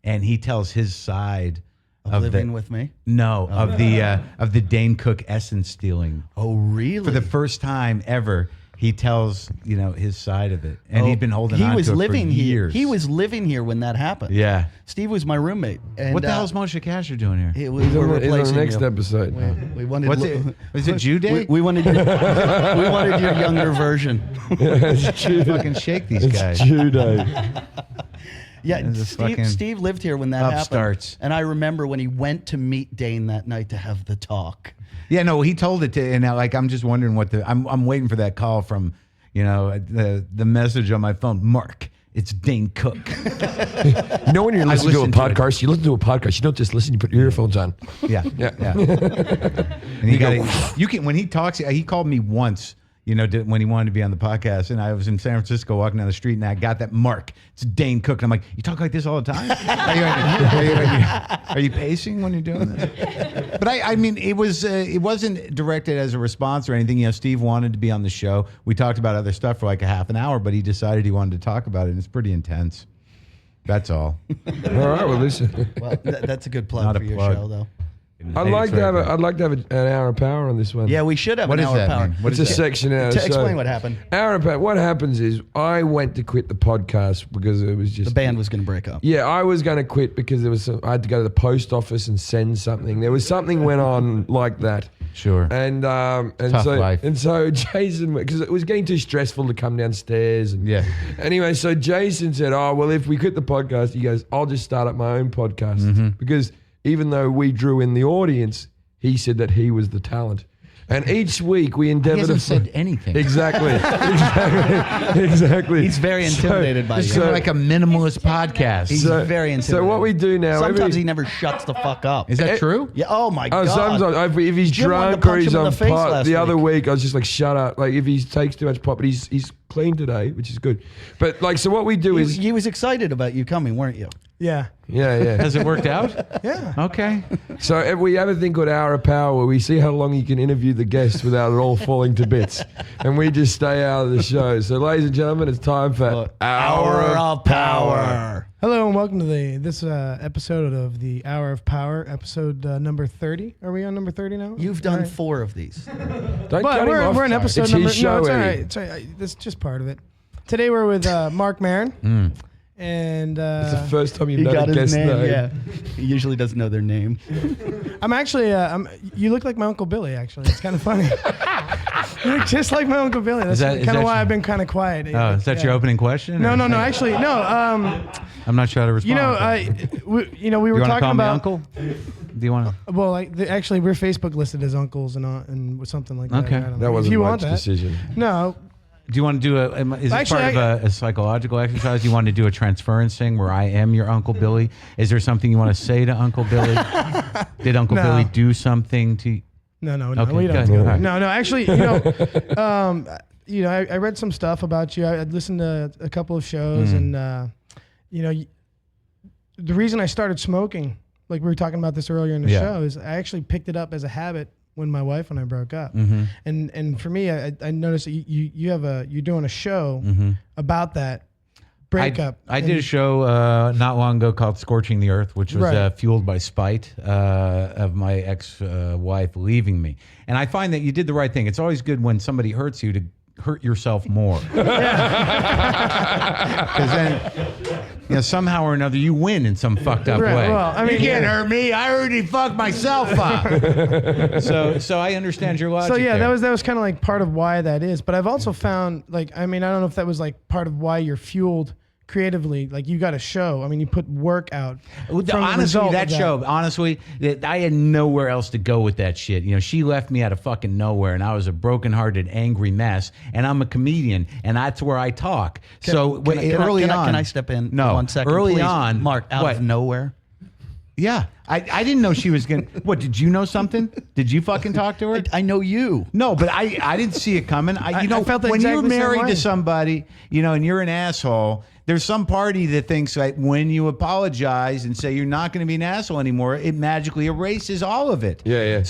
Speaker 4: and he tells his side of
Speaker 7: Living with me.
Speaker 4: No, of the Dane Cook essence stealing.
Speaker 7: Oh, really?
Speaker 4: For the first time ever, he tells his side of it, and he'd been holding on to it for years.
Speaker 7: He was living here when that happened.
Speaker 4: Yeah.
Speaker 7: Steve was my roommate. And,
Speaker 4: What the hell is Moshe Kasher doing here?
Speaker 7: We're
Speaker 1: He's on
Speaker 7: replacing
Speaker 1: the next
Speaker 7: you.
Speaker 1: episode.
Speaker 7: We wanted.
Speaker 4: What's it? Is it Jew Day?
Speaker 7: We wanted. We wanted your younger version.
Speaker 1: It's Jew,
Speaker 4: Fucking shake these
Speaker 1: it's
Speaker 4: guys.
Speaker 1: Jew Day.
Speaker 7: Yeah,
Speaker 4: This is fucking
Speaker 7: Steve lived here when that
Speaker 4: upstarts.
Speaker 7: happened. And I remember when he went to meet Dane that night to have the talk.
Speaker 4: Yeah, no, he told it to, and I'm just wondering what I'm waiting for that call from, the message on my phone. Mark, it's Dane Cook.
Speaker 1: You know when you're listening to a
Speaker 4: listened to it.
Speaker 1: podcast, you listen to a podcast, you don't just listen, you put your earphones on.
Speaker 4: Yeah,
Speaker 1: Yeah.
Speaker 4: And you can when he talks. He called me once. When he wanted to be on the podcast, and I was in San Francisco walking down the street, and I got that Mark. It's Dane Cook, and I'm like, "You talk like this all the time? Are you pacing when you're doing this?" But I mean, it wasn't directed as a response or anything. Steve wanted to be on the show. We talked about other stuff for like a half an hour, but he decided he wanted to talk about it, and it's pretty intense. That's all.
Speaker 1: All right, well, listen.
Speaker 7: Well, that's a good plug
Speaker 4: Not a
Speaker 7: for your
Speaker 4: plug.
Speaker 7: show, though.
Speaker 1: I'd like to have an hour of power on this one.
Speaker 7: Yeah, we should have
Speaker 4: What
Speaker 7: an
Speaker 4: does
Speaker 7: hour
Speaker 4: that
Speaker 7: power.
Speaker 4: mean? What
Speaker 1: It's
Speaker 4: is
Speaker 1: a
Speaker 4: that?
Speaker 1: section out.
Speaker 7: Explain what happened.
Speaker 1: Hour of power. What happens is I went to quit the podcast because it was just
Speaker 7: The band was going to break up.
Speaker 1: Yeah, I was going to quit because I had to go to the post office and send something. There was something went on like that.
Speaker 4: Sure.
Speaker 1: And
Speaker 4: Tough
Speaker 1: so
Speaker 4: life.
Speaker 1: and so Jason, because it was getting too stressful to come downstairs. And
Speaker 4: Yeah.
Speaker 1: Anyway, so Jason said, "Oh well, if we quit the podcast," he goes, "I'll just start up my own podcast."
Speaker 4: Mm-hmm.
Speaker 1: Because even though we drew in the audience, he said that he was the talent. And each week we
Speaker 4: He
Speaker 1: endeavored
Speaker 4: hasn't
Speaker 1: to
Speaker 4: said anything.
Speaker 1: Exactly. Exactly.
Speaker 7: He's very intimidated by
Speaker 4: This
Speaker 7: you.
Speaker 4: is like a minimalist podcast.
Speaker 7: He's very intimidated.
Speaker 1: So what we do now?
Speaker 7: Sometimes he never shuts the fuck up.
Speaker 4: Is that true?
Speaker 7: Yeah. Oh my
Speaker 1: Oh,
Speaker 7: god.
Speaker 1: sometimes if he's
Speaker 7: Jim wanted to
Speaker 1: drunk or
Speaker 7: punch
Speaker 1: he's
Speaker 7: him in
Speaker 1: on
Speaker 7: the face
Speaker 1: pot.
Speaker 7: last
Speaker 1: The other
Speaker 7: week.
Speaker 1: week I was just like, shut up. Like if he takes too much pot, but he's clean today, which is good. But like, so what we do is,
Speaker 7: He was excited about you coming, weren't you?
Speaker 3: Yeah.
Speaker 1: yeah.
Speaker 6: Has it worked out?
Speaker 3: Yeah.
Speaker 4: Okay.
Speaker 1: So if we have a thing called Hour of Power where we see how long you can interview the guest without it all falling to bits, and we just stay out of the show. So, ladies and gentlemen, it's time for
Speaker 7: Hour of Power.
Speaker 3: Hello and welcome to this episode of the Hour of Power, episode number 30. Are we on number 30 now?
Speaker 7: You've done
Speaker 3: All right.
Speaker 7: 4 of these.
Speaker 1: Don't
Speaker 3: But
Speaker 1: cut him off.
Speaker 3: we're in episode
Speaker 1: It's
Speaker 3: number.
Speaker 1: his show,
Speaker 3: No, it's all
Speaker 1: Eddie.
Speaker 3: right. It's all right. That's just part of it. Today we're with Mark Maron, and
Speaker 1: It's the first time you've
Speaker 7: He
Speaker 1: known
Speaker 7: got
Speaker 1: a
Speaker 7: his
Speaker 1: guest
Speaker 7: name.
Speaker 1: name.
Speaker 7: Yeah. He usually doesn't know their name.
Speaker 3: I'm actually. You look like my Uncle Billy. Actually, it's kind of funny. You're just like my Uncle Billy. That's
Speaker 6: is
Speaker 3: kind of
Speaker 6: that
Speaker 3: why
Speaker 6: your-
Speaker 3: I've been kind of quiet.
Speaker 6: Oh, is that your opening question?
Speaker 3: No,
Speaker 6: or-
Speaker 3: no, no. Actually, no.
Speaker 6: I'm not sure how to respond.
Speaker 3: We
Speaker 6: you
Speaker 3: were
Speaker 6: want to
Speaker 3: talking
Speaker 6: call me
Speaker 3: about.
Speaker 6: uncle? Do you want to?
Speaker 3: Well, actually, we're Facebook listed as uncles and something like that.
Speaker 6: Okay.
Speaker 3: I don't know.
Speaker 1: That
Speaker 3: If
Speaker 1: wasn't
Speaker 3: you
Speaker 1: much
Speaker 3: want that.
Speaker 1: decision.
Speaker 3: No.
Speaker 6: Do you want to do is
Speaker 3: Actually,
Speaker 6: it part of a psychological exercise? You want to do a transference thing where I am your Uncle Billy? Is there something you want to say to Uncle Billy? Did Uncle
Speaker 3: No.
Speaker 6: Billy do something to?
Speaker 3: No,
Speaker 6: Okay,
Speaker 3: we don't.
Speaker 6: good.
Speaker 3: Do
Speaker 6: All
Speaker 3: that.
Speaker 6: right.
Speaker 3: No. Actually, I read some stuff about you. I listened to a couple of shows, and the reason I started smoking, like we were talking about this earlier in the
Speaker 6: Yeah.
Speaker 3: show, is I actually picked it up as a habit when my wife and I broke up.
Speaker 6: Mm-hmm.
Speaker 3: And for me, I noticed that you're doing a show
Speaker 6: Mm-hmm.
Speaker 3: about that breakup.
Speaker 6: I did a show not long ago called "Scorching the Earth," which was
Speaker 3: Right.
Speaker 6: fueled by spite of my ex-wife leaving me. And I find that you did the right thing. It's always good when somebody hurts you to hurt yourself more, because then somehow or another you win in some fucked up
Speaker 3: Right,
Speaker 6: way.
Speaker 3: well, I mean,
Speaker 6: you can't
Speaker 3: yeah.
Speaker 6: hurt me. I already fucked myself up. so I understand your logic.
Speaker 3: So yeah,
Speaker 6: there.
Speaker 3: that was kind of like part of why that is. But I've also found I don't know if that was like part of why you're fueled creatively. Like you got a show. I mean, you put work out. from the
Speaker 6: Honestly,
Speaker 3: result
Speaker 6: that
Speaker 3: of
Speaker 6: show, that I had nowhere else to go with that shit. She left me out of fucking nowhere, and I was a brokenhearted, angry mess. And I'm a comedian, and that's where I talk. Early on,
Speaker 2: can I step in?
Speaker 6: No,
Speaker 2: 1 second.
Speaker 6: early
Speaker 2: please?
Speaker 6: on,
Speaker 2: Mark, out
Speaker 6: what?
Speaker 2: of nowhere.
Speaker 6: Yeah, I didn't know she was gonna. What, did you know something? Did you fucking talk to her?
Speaker 2: I know you.
Speaker 6: No, but I didn't see it coming.
Speaker 3: I felt the
Speaker 6: when you're
Speaker 3: exactly same
Speaker 6: married
Speaker 3: way.
Speaker 6: to somebody, and you're an asshole, there's some party that thinks like when you apologize and say you're not going to be an asshole anymore, it magically erases all of it.
Speaker 1: Yeah, yeah.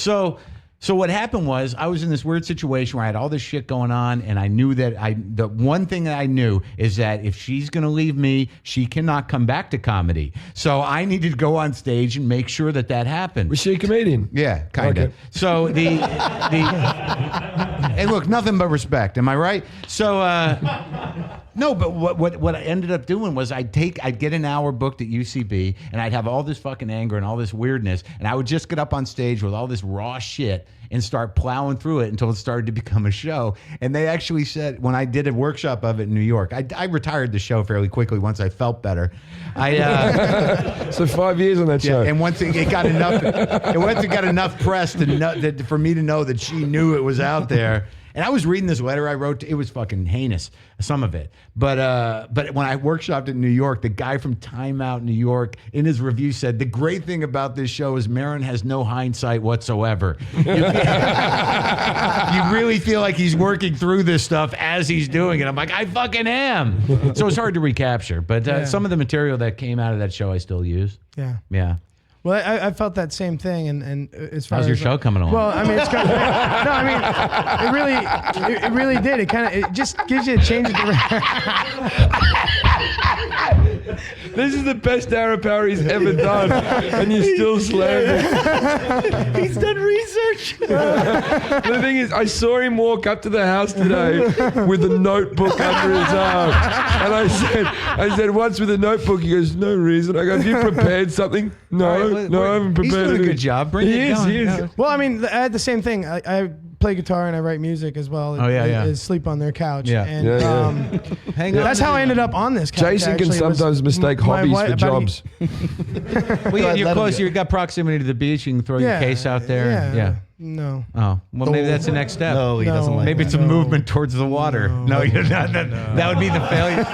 Speaker 6: So what happened was I was in this weird situation where I had all this shit going on, and I knew that the one thing that I knew is that if she's going to leave me, she cannot come back to comedy. So I needed to go on stage and make sure that happened.
Speaker 1: Was she a comedian?
Speaker 6: Yeah, kind of.
Speaker 1: Okay.
Speaker 6: So hey, look, nothing but respect. Am I right? So no, but what I ended up doing was I'd get an hour booked at UCB, and I'd have all this fucking anger and all this weirdness, and I would just get up on stage with all this raw shit and start plowing through it until it started to become a show. And they actually said, when I did a workshop of it in New York, I retired the show fairly quickly once I felt better.
Speaker 1: So 5 years on that show.
Speaker 6: And once it got enough press for me to know that she knew it was out there. And I was reading this letter I wrote. It was fucking heinous, some of it. But when I workshopped in New York, the guy from Time Out New York in his review said, the great thing about this show is Maron has no hindsight whatsoever. You really feel like he's working through this stuff as he's doing it. I'm like, I fucking am. So it's hard to recapture. But some of the material that came out of that show I still use.
Speaker 3: Yeah.
Speaker 6: Yeah.
Speaker 3: Well, I felt that same thing, and as far
Speaker 6: How's
Speaker 3: as
Speaker 6: your show coming along?
Speaker 3: Well, I mean, it's kind of, no, I mean, it really did. It just gives you a change of direction.
Speaker 1: This is the best Arrow Power he's ever done, and you still slam him.
Speaker 2: He's done research.
Speaker 1: The thing is, I saw him walk up to the house today with a notebook under his arm, and I said, "What's with the notebook?" He goes, "No reason." I go, "Have you prepared something?" No,
Speaker 6: All right,
Speaker 1: no, I haven't prepared.
Speaker 6: he's doing a
Speaker 1: anything."
Speaker 6: good job. Bring
Speaker 1: He
Speaker 6: it
Speaker 1: is,
Speaker 6: down.
Speaker 1: he is.
Speaker 6: Yeah.
Speaker 3: Well, I mean, I had the same thing. I play guitar and I write music as well.
Speaker 6: Oh, yeah.
Speaker 3: As sleep on their couch.
Speaker 6: Yeah.
Speaker 3: And,
Speaker 1: Yeah, yeah.
Speaker 6: Hang on.
Speaker 3: That's how I ended up on this couch.
Speaker 1: Jason can
Speaker 3: actually, was
Speaker 1: sometimes mistake
Speaker 3: my
Speaker 1: hobbies
Speaker 3: wife-
Speaker 1: for
Speaker 3: about a-
Speaker 1: jobs.
Speaker 6: Well, you're
Speaker 2: let him
Speaker 6: close.
Speaker 2: go.
Speaker 6: You've got proximity to the beach. You can throw your case out there. Yeah.
Speaker 3: No.
Speaker 6: Oh, well, maybe that's the next step.
Speaker 2: No, he doesn't like
Speaker 6: Maybe
Speaker 2: that.
Speaker 6: it's a movement towards the water. No, you're not. That would be the failure.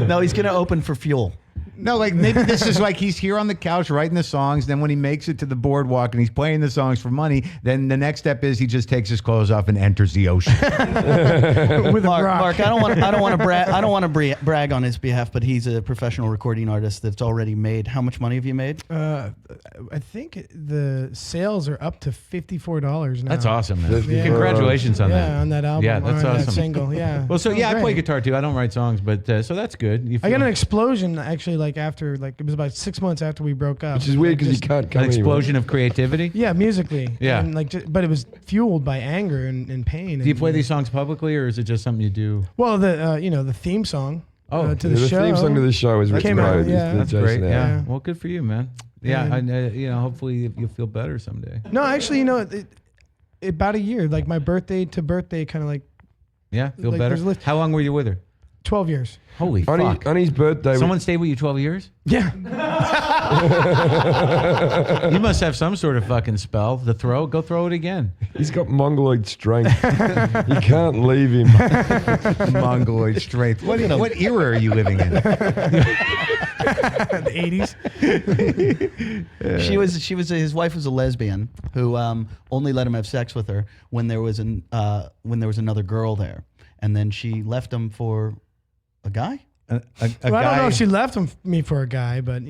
Speaker 2: No, he's going to open for Fuel.
Speaker 6: No, like maybe this is like he's here on the couch writing the songs. Then when he makes it to the boardwalk and he's playing the songs for money, then the next step is he just takes his clothes off and enters the ocean.
Speaker 3: With a rock.
Speaker 2: Mark, I don't want to brag on his behalf, but he's a professional recording artist that's already made. How much money have you made?
Speaker 3: I think the sales are up to $54 now.
Speaker 6: That's awesome, man.
Speaker 1: Yeah.
Speaker 6: Congratulations on that.
Speaker 3: Yeah, on that album.
Speaker 6: Yeah, that's
Speaker 3: or on
Speaker 6: awesome.
Speaker 3: That single. Yeah.
Speaker 6: Well, so
Speaker 3: Sounds
Speaker 6: yeah, I play
Speaker 3: great.
Speaker 6: guitar too. I don't write songs, but so that's good. You
Speaker 3: I got
Speaker 6: feel-
Speaker 3: an explosion actually, after it was about 6 months after we broke up.
Speaker 1: Which is weird because you
Speaker 3: Just-
Speaker 1: can't come
Speaker 6: an explosion of creativity.
Speaker 3: Yeah, musically.
Speaker 6: Yeah.
Speaker 3: And but it was fueled by anger and pain.
Speaker 6: Do you play these songs publicly, or is it just something you do?
Speaker 3: Well, the theme song.
Speaker 6: Oh,
Speaker 3: to
Speaker 1: Yeah,
Speaker 3: the
Speaker 1: the
Speaker 3: show.
Speaker 1: theme song to the show is
Speaker 3: Came
Speaker 1: written
Speaker 3: out,
Speaker 1: by
Speaker 3: yeah.
Speaker 6: That's
Speaker 1: Jason
Speaker 6: great.
Speaker 1: Allen.
Speaker 6: Yeah.
Speaker 3: Yeah.
Speaker 6: Well, good for you, man. Yeah,
Speaker 3: And-
Speaker 6: hopefully you'll feel better someday.
Speaker 3: No, actually, about a year, like my birthday to birthday, kind of like
Speaker 6: Yeah, feel
Speaker 3: Like,
Speaker 6: better.
Speaker 3: there's a list-
Speaker 6: How long were you with her?
Speaker 3: 12 years.
Speaker 6: Holy fuck!
Speaker 1: On his birthday,
Speaker 6: Someone stayed with you 12 years?
Speaker 3: Yeah.
Speaker 6: You must have some sort of fucking spell to throw. Go throw it again.
Speaker 1: he's got mongoloid strength. You can't leave him.
Speaker 6: Mongoloid strength. What era are you living in?
Speaker 3: The 80s.
Speaker 7: She was his wife was a lesbian who only let him have sex with her when there was another girl there, and then she left him for a guy.
Speaker 3: Well, I don't know if she left me for a guy, but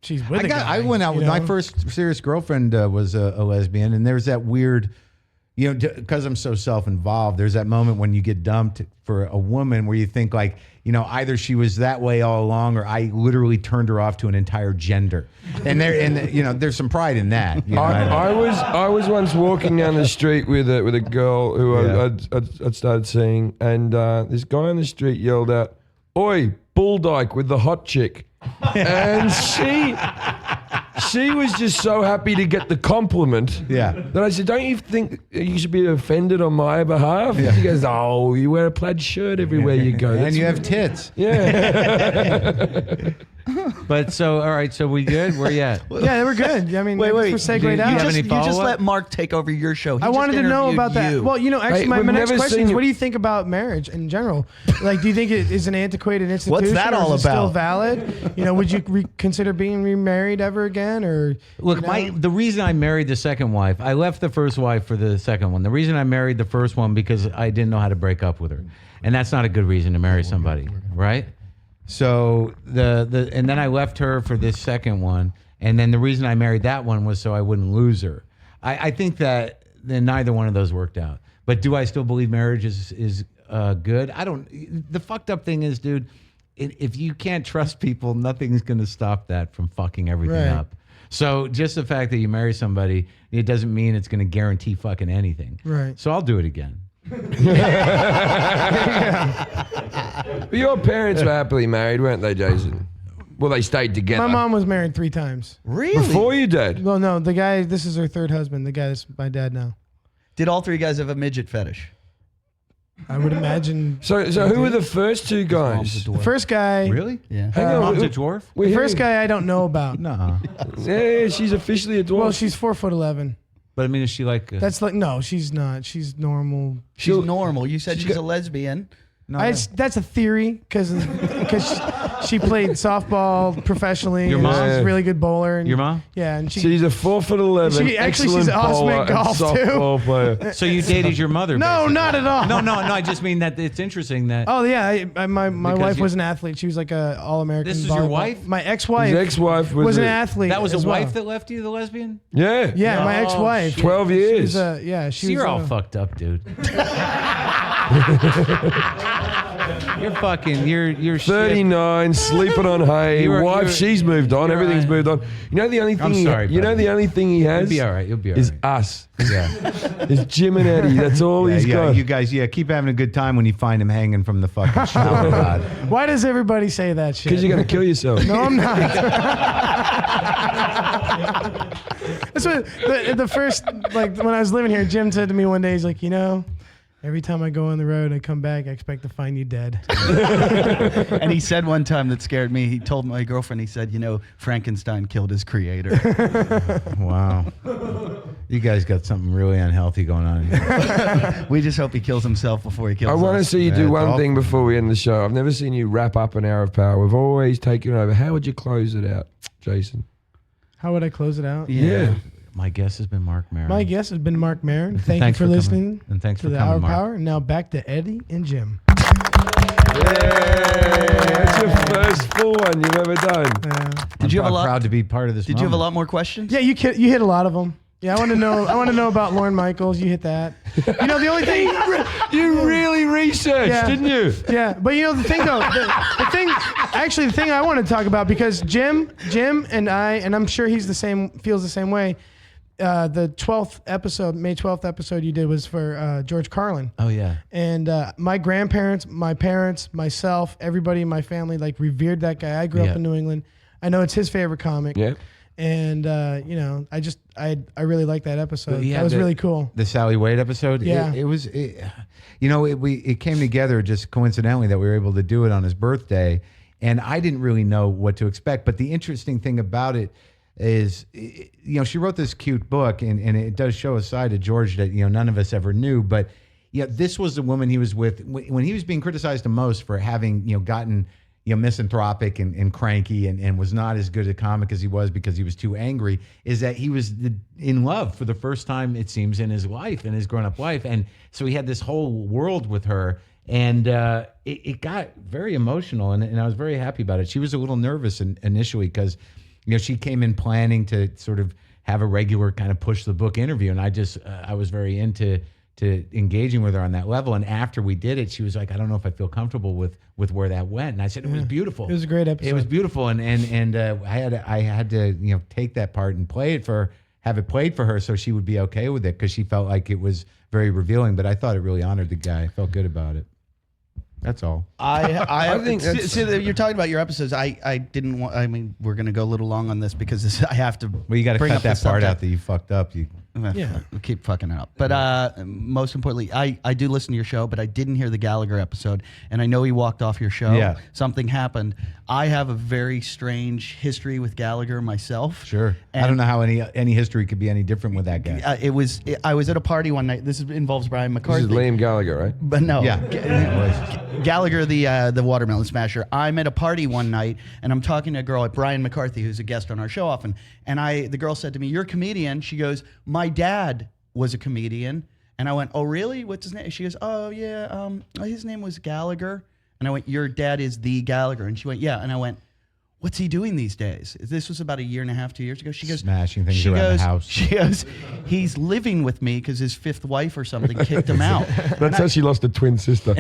Speaker 3: she's with a guy.
Speaker 6: I went out with my first serious girlfriend was a lesbian, and there's that weird, because I'm so self-involved. There's that moment when you get dumped for a woman where you think like, either she was that way all along, or I literally turned her off to an entire gender, and there's some pride in that.
Speaker 1: I was once walking down the street with a girl who I'd started seeing, and this guy on the street yelled out, "Oi, bull dyke," with the hot chick, and she was just so happy to get the compliment.
Speaker 6: Yeah.
Speaker 1: That I said, "Don't you think you should be offended on my behalf?" Yeah. She goes, "Oh, you wear a plaid shirt everywhere you go,
Speaker 6: and you have tits."
Speaker 1: Yeah.
Speaker 6: But all right, so we good? Where you at?
Speaker 3: Yeah, we're good. I mean,
Speaker 7: Wait.
Speaker 3: we're segued out.
Speaker 6: have any
Speaker 7: You just
Speaker 6: follow-up?
Speaker 7: let Mark take over your show. He
Speaker 3: I wanted
Speaker 7: just
Speaker 3: to know
Speaker 7: interviewed
Speaker 3: about that.
Speaker 7: you.
Speaker 3: Well, actually,
Speaker 1: Hey,
Speaker 3: my
Speaker 1: we've
Speaker 3: next
Speaker 1: never
Speaker 3: question
Speaker 1: seen
Speaker 3: is,
Speaker 1: you-
Speaker 3: what do you think about marriage in general? Like, do you think it is an antiquated institution?
Speaker 7: that
Speaker 3: or
Speaker 7: all
Speaker 3: is it still
Speaker 7: about?
Speaker 3: valid? Would you consider being remarried ever again? Or
Speaker 6: Look, the reason I married the second wife, I left the first wife for the second one. The reason I married the first one because I didn't know how to break up with her, and that's not a good reason to marry somebody, right? So and then I left her for this second one, and then the reason I married that one was so I wouldn't lose her. I think that then neither one of those worked out. But do I still believe marriage is good? I don't. The fucked up thing is, dude, if you can't trust people, nothing's gonna stop that from fucking everything
Speaker 3: Right.
Speaker 6: up. So just the fact that you marry somebody, it doesn't mean it's gonna guarantee fucking anything.
Speaker 3: Right.
Speaker 6: So I'll do it again.
Speaker 1: But your parents were happily married, weren't they, Jason? Well, they stayed together.
Speaker 3: my mom was married 3 times.
Speaker 7: Really?
Speaker 1: Before you did?
Speaker 3: Well, no, the guy. This is her third husband. The guy that's my dad now.
Speaker 7: Did all three guys have a midget fetish?
Speaker 3: I would imagine.
Speaker 1: So who were the first two guys?
Speaker 3: The first guy.
Speaker 6: Really?
Speaker 7: Yeah.
Speaker 1: Hang on,
Speaker 6: Mom's a
Speaker 1: we-
Speaker 6: dwarf?
Speaker 1: we're
Speaker 3: The first
Speaker 1: hearing-
Speaker 3: guy I don't know about.
Speaker 6: No.
Speaker 1: Yeah, she's officially a dwarf.
Speaker 3: Well, she's 4'11".
Speaker 6: But I mean, is she like?
Speaker 3: That's like no, she's not. She's normal.
Speaker 7: She's normal. You said she's a lesbian.
Speaker 6: no,
Speaker 3: That's a theory because she played softball professionally.
Speaker 6: Your
Speaker 3: and
Speaker 6: mom?
Speaker 3: She's a really good bowler. And,
Speaker 6: Your mom?
Speaker 3: Yeah, and
Speaker 1: She's a 4'11".
Speaker 3: Actually,
Speaker 1: excellent
Speaker 3: she's awesome
Speaker 1: bowler
Speaker 3: at golf,
Speaker 1: and
Speaker 3: too.
Speaker 1: softball player.
Speaker 6: So you dated your mother?
Speaker 3: no,
Speaker 6: basically.
Speaker 3: not at all.
Speaker 6: No. I just mean that it's interesting that.
Speaker 3: Oh yeah, my
Speaker 6: Because
Speaker 3: wife
Speaker 6: you-
Speaker 3: was an athlete. She was like a all-American.
Speaker 6: This is your
Speaker 3: volleyball-
Speaker 6: wife?
Speaker 3: My ex-wife.
Speaker 1: His ex-wife
Speaker 3: was an
Speaker 1: a-
Speaker 3: athlete.
Speaker 6: That was a
Speaker 3: as well.
Speaker 6: wife that left you, the lesbian?
Speaker 1: Yeah.
Speaker 3: Yeah, my
Speaker 6: Oh,
Speaker 3: ex-wife.
Speaker 6: shit.
Speaker 1: 12
Speaker 3: She
Speaker 1: years.
Speaker 3: was she
Speaker 6: So
Speaker 3: was
Speaker 6: you're all fucked up, dude. You're fucking. You're shit.
Speaker 1: 39, sleeping on hay.
Speaker 6: You're-
Speaker 1: Wife,
Speaker 6: you're-
Speaker 1: she's moved on.
Speaker 6: you're
Speaker 1: Everything's
Speaker 6: right.
Speaker 1: moved on. You know the only thing.
Speaker 6: I'm sorry,
Speaker 1: You know
Speaker 6: buddy.
Speaker 1: the only thing he has.
Speaker 6: You'll be all right. You'll be all
Speaker 1: Is
Speaker 6: right.
Speaker 1: us.
Speaker 6: Yeah.
Speaker 1: Is Jim and Eddie. That's all he's got.
Speaker 6: You guys, keep having a good time when you find him hanging from the fucking shower rod.
Speaker 3: Why does everybody say that shit?
Speaker 1: Because you're gonna kill yourself.
Speaker 3: No, I'm not. That's what the first, like, when I was living here, Jim said to me one day, he's like, every time I go on the road, I come back, I expect to find you dead.
Speaker 7: And he said one time that scared me. He told my girlfriend, he said, Frankenstein killed his creator.
Speaker 6: Wow. You guys got something really unhealthy going on here.
Speaker 7: We just hope he kills himself before he kills
Speaker 1: I
Speaker 7: us.
Speaker 1: want to see you
Speaker 6: Yeah,
Speaker 1: do
Speaker 6: it's
Speaker 1: one
Speaker 6: awful.
Speaker 1: thing before we end the show. I've never seen you wrap up an hour of power. We've always taken over. How would you close it out, Jason?
Speaker 3: How would I close it out?
Speaker 1: Yeah.
Speaker 6: My guest has been Mark Maron.
Speaker 3: My guest has been Mark Maron. Thank you
Speaker 6: Thanks
Speaker 3: for
Speaker 6: for coming.
Speaker 3: listening
Speaker 6: And thanks
Speaker 3: to
Speaker 6: for
Speaker 3: the
Speaker 6: coming,
Speaker 3: Hour of
Speaker 6: Mark.
Speaker 3: Power. And now back to Eddie and Jim.
Speaker 1: That's your first full one you've ever done.
Speaker 7: Did you have a lot?
Speaker 6: Proud to be part of this.
Speaker 7: Did you have a
Speaker 6: moment.
Speaker 7: lot more questions?
Speaker 3: Yeah, you hit a lot of them. Yeah, I want to know. I want to know about Lorne Michaels. You hit that. The only thing.
Speaker 1: You really researched,
Speaker 3: Yeah.
Speaker 1: didn't you?
Speaker 3: Yeah, but the thing though, the thing I want to talk about, because Jim and I, and I'm sure feels the same way. The 12th episode, May 12th episode you did was for George Carlin.
Speaker 6: Oh yeah.
Speaker 3: And my grandparents, my parents, myself, everybody in my family revered that guy. I grew
Speaker 6: Yeah.
Speaker 3: up in New England. I know it's his favorite comic.
Speaker 1: Yeah.
Speaker 3: And you know, I really liked that episode.
Speaker 4: Yeah,
Speaker 3: That was really cool.
Speaker 4: The Sally Wade episode.
Speaker 3: Yeah.
Speaker 4: It came together just coincidentally that we were able to do it on his birthday, and I didn't really know what to expect. But the interesting thing about it is, she wrote this cute book, and it does show a side of George that none of us ever knew. But this was the woman he was with when he was being criticized the most for having gotten misanthropic and cranky and was not as good a comic as he was because he was too angry, is that he was in love for the first time, it seems, in his life, in his grown-up life. And so he had this whole world with her, and it got very emotional, and I was very happy about it. She was a little nervous initially because she came in planning to sort of have a regular kind of push the book interview, and I was very into engaging with her on that level. And after we did it, she was like, I don't know if I feel comfortable with where that went. And I said, it was beautiful.
Speaker 3: It was a great episode.
Speaker 4: It was beautiful. And I had to take that part and have it played for her so she would be okay with it, because she felt like it was very revealing. But I thought it really honored the guy. I felt good about it. That's all.
Speaker 2: I
Speaker 1: think
Speaker 2: you're talking about your episodes. I didn't want. I mean, we're gonna go a little long on this because I have to.
Speaker 4: Well, you got to
Speaker 2: bring
Speaker 4: cut
Speaker 2: up the
Speaker 4: that part
Speaker 2: subject.
Speaker 4: out that you fucked up.
Speaker 3: Yeah.
Speaker 2: We'll keep fucking it up. But most importantly, I do listen to your show, but I didn't hear the Gallagher episode, and I know he walked off your show.
Speaker 4: Yeah.
Speaker 2: Something happened. I have a very strange history with Gallagher myself.
Speaker 4: Sure.
Speaker 2: And
Speaker 4: I don't know how any history could be any different with that guy.
Speaker 2: I was at a party one night. This involves Brian
Speaker 1: This
Speaker 2: McCarthy.
Speaker 1: is Liam Gallagher, right?
Speaker 2: But no,
Speaker 4: Yeah.
Speaker 2: Gallagher, the watermelon smasher. I'm at a party one night, and I'm talking to a girl at Brian McCarthy, who's a guest on our show often. And the girl said to me, "You're a comedian." She goes, "My dad was a comedian." And I went, "Oh, really? What's his name?" She goes, "Oh, yeah, his name was Gallagher." And I went, "Your dad is the Gallagher?" And she went, "Yeah." And I went, "What's he doing these days?" This was about 1.5 years, 2 years ago. She goes,
Speaker 4: Smashing things around the house.
Speaker 2: She goes, "He's living with me because his 5th wife or something kicked him out."
Speaker 1: That's how she lost a twin sister.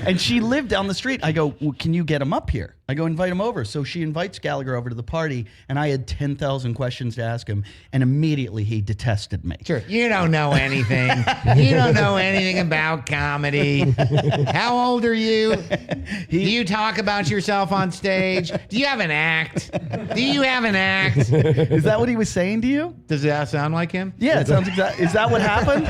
Speaker 2: And she lived down the street. I go, "Well, can you get him up here?" I go, "Invite him over." So she invites Gallagher over to the party, and I had 10,000 questions to ask him, and immediately he detested me.
Speaker 4: Sure. You don't know anything. You don't know anything about comedy. How old are you? Do you talk about yourself on stage? Do you have an act? Do you have an act?
Speaker 2: Is that what he was saying to you?
Speaker 4: Does that sound like him?
Speaker 2: Yeah, it sounds exactly. Is that what happened?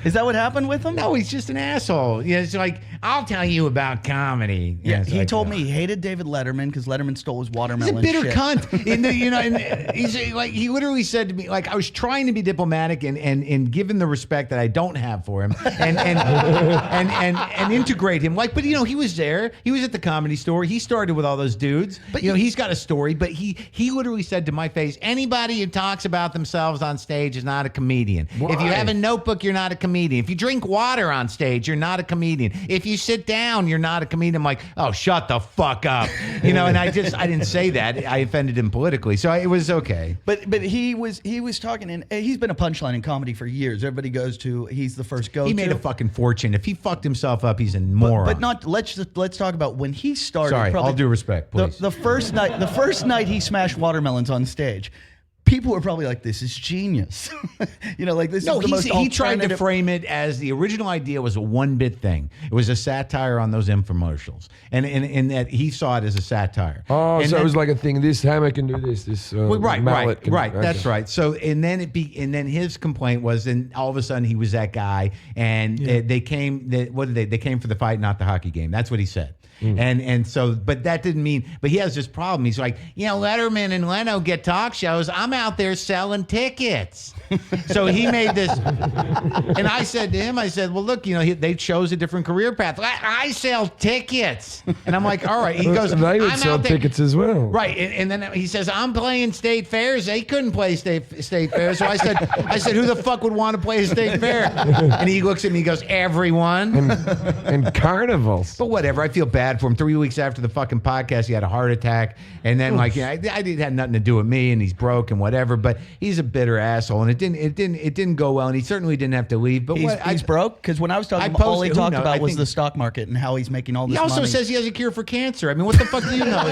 Speaker 2: Is that what happened with him?
Speaker 4: No, he's just an asshole. Yeah, it's like, I'll tell you about comedy.
Speaker 2: Yeah,
Speaker 4: it's
Speaker 2: he
Speaker 4: like,
Speaker 2: told me he hated David Letterman because Letterman stole his
Speaker 4: He's
Speaker 2: watermelon.
Speaker 4: a bitter
Speaker 2: shit.
Speaker 4: cunt. And he's like, he literally said to me, like, I was trying to be diplomatic and give him the respect that I don't have for him and integrate him. Like, but he was there. He was at the Comedy Store. He started with all those dudes. But he's got a story. But he literally said to my face, anybody who talks about themselves on stage is not a comedian.
Speaker 1: Why?
Speaker 4: If you have a notebook, you're not a comedian. If you drink water on stage, you're not a comedian. If you sit down, you're not a comedian. I'm like, oh, shut the fuck up. And I didn't say that. I offended him politically. So it was okay.
Speaker 2: But he was talking, and he's been a punchline in comedy for years. Everybody goes to, he's the first go-to.
Speaker 4: He made a fucking fortune. If he fucked himself up, he's a moron.
Speaker 2: But not. Let's talk about when he started.
Speaker 4: Sorry,
Speaker 2: probably
Speaker 4: all due respect, please.
Speaker 2: The first night he smashed watermelons on stage. People were probably like, "This is genius," like this.
Speaker 4: No,
Speaker 2: is the most
Speaker 4: he tried to
Speaker 2: alternative-
Speaker 4: frame it as the original idea was a one-bit thing. It was a satire on those infomercials, and that he saw it as a satire.
Speaker 1: Oh,
Speaker 4: And
Speaker 1: so
Speaker 4: then-
Speaker 1: it was like a thing. This hammer can do this. This
Speaker 4: right.
Speaker 1: mallet can, okay.
Speaker 4: That's right. So and then then his complaint was, then all of a sudden he was that guy, and they came. They came for the fight, not the hockey game. That's what he said. And so, but that didn't mean. But he has this problem. He's like, Letterman and Leno get talk shows. I'm out there selling tickets. So he made this, and I said to him, well, look, they chose a different career path. I sell tickets, and I'm like, all right. He goes,
Speaker 1: They would
Speaker 4: I'm
Speaker 1: sell
Speaker 4: out there.
Speaker 1: tickets as well.
Speaker 4: Right, and then he says, "I'm playing state fairs." They couldn't play state fairs, so I said, "Who the fuck would want to play a state fair?" And he looks at me, he goes, "Everyone."
Speaker 1: And carnivals.
Speaker 4: But whatever, I feel bad for him. 3 weeks after the fucking podcast, he had a heart attack, and then I had nothing to do with me, and he's broke and whatever. But he's a bitter asshole, and
Speaker 6: it didn't go well, and he certainly didn't have to leave. But
Speaker 2: He's broke because when I was talking,
Speaker 6: I
Speaker 2: all he
Speaker 6: posted- who
Speaker 2: talked
Speaker 6: knows?
Speaker 2: about
Speaker 6: I
Speaker 2: was
Speaker 6: think-
Speaker 2: the stock market and how he's making all this
Speaker 6: he also
Speaker 2: money.
Speaker 6: says he has a cure for cancer. I mean, what the fuck do you know?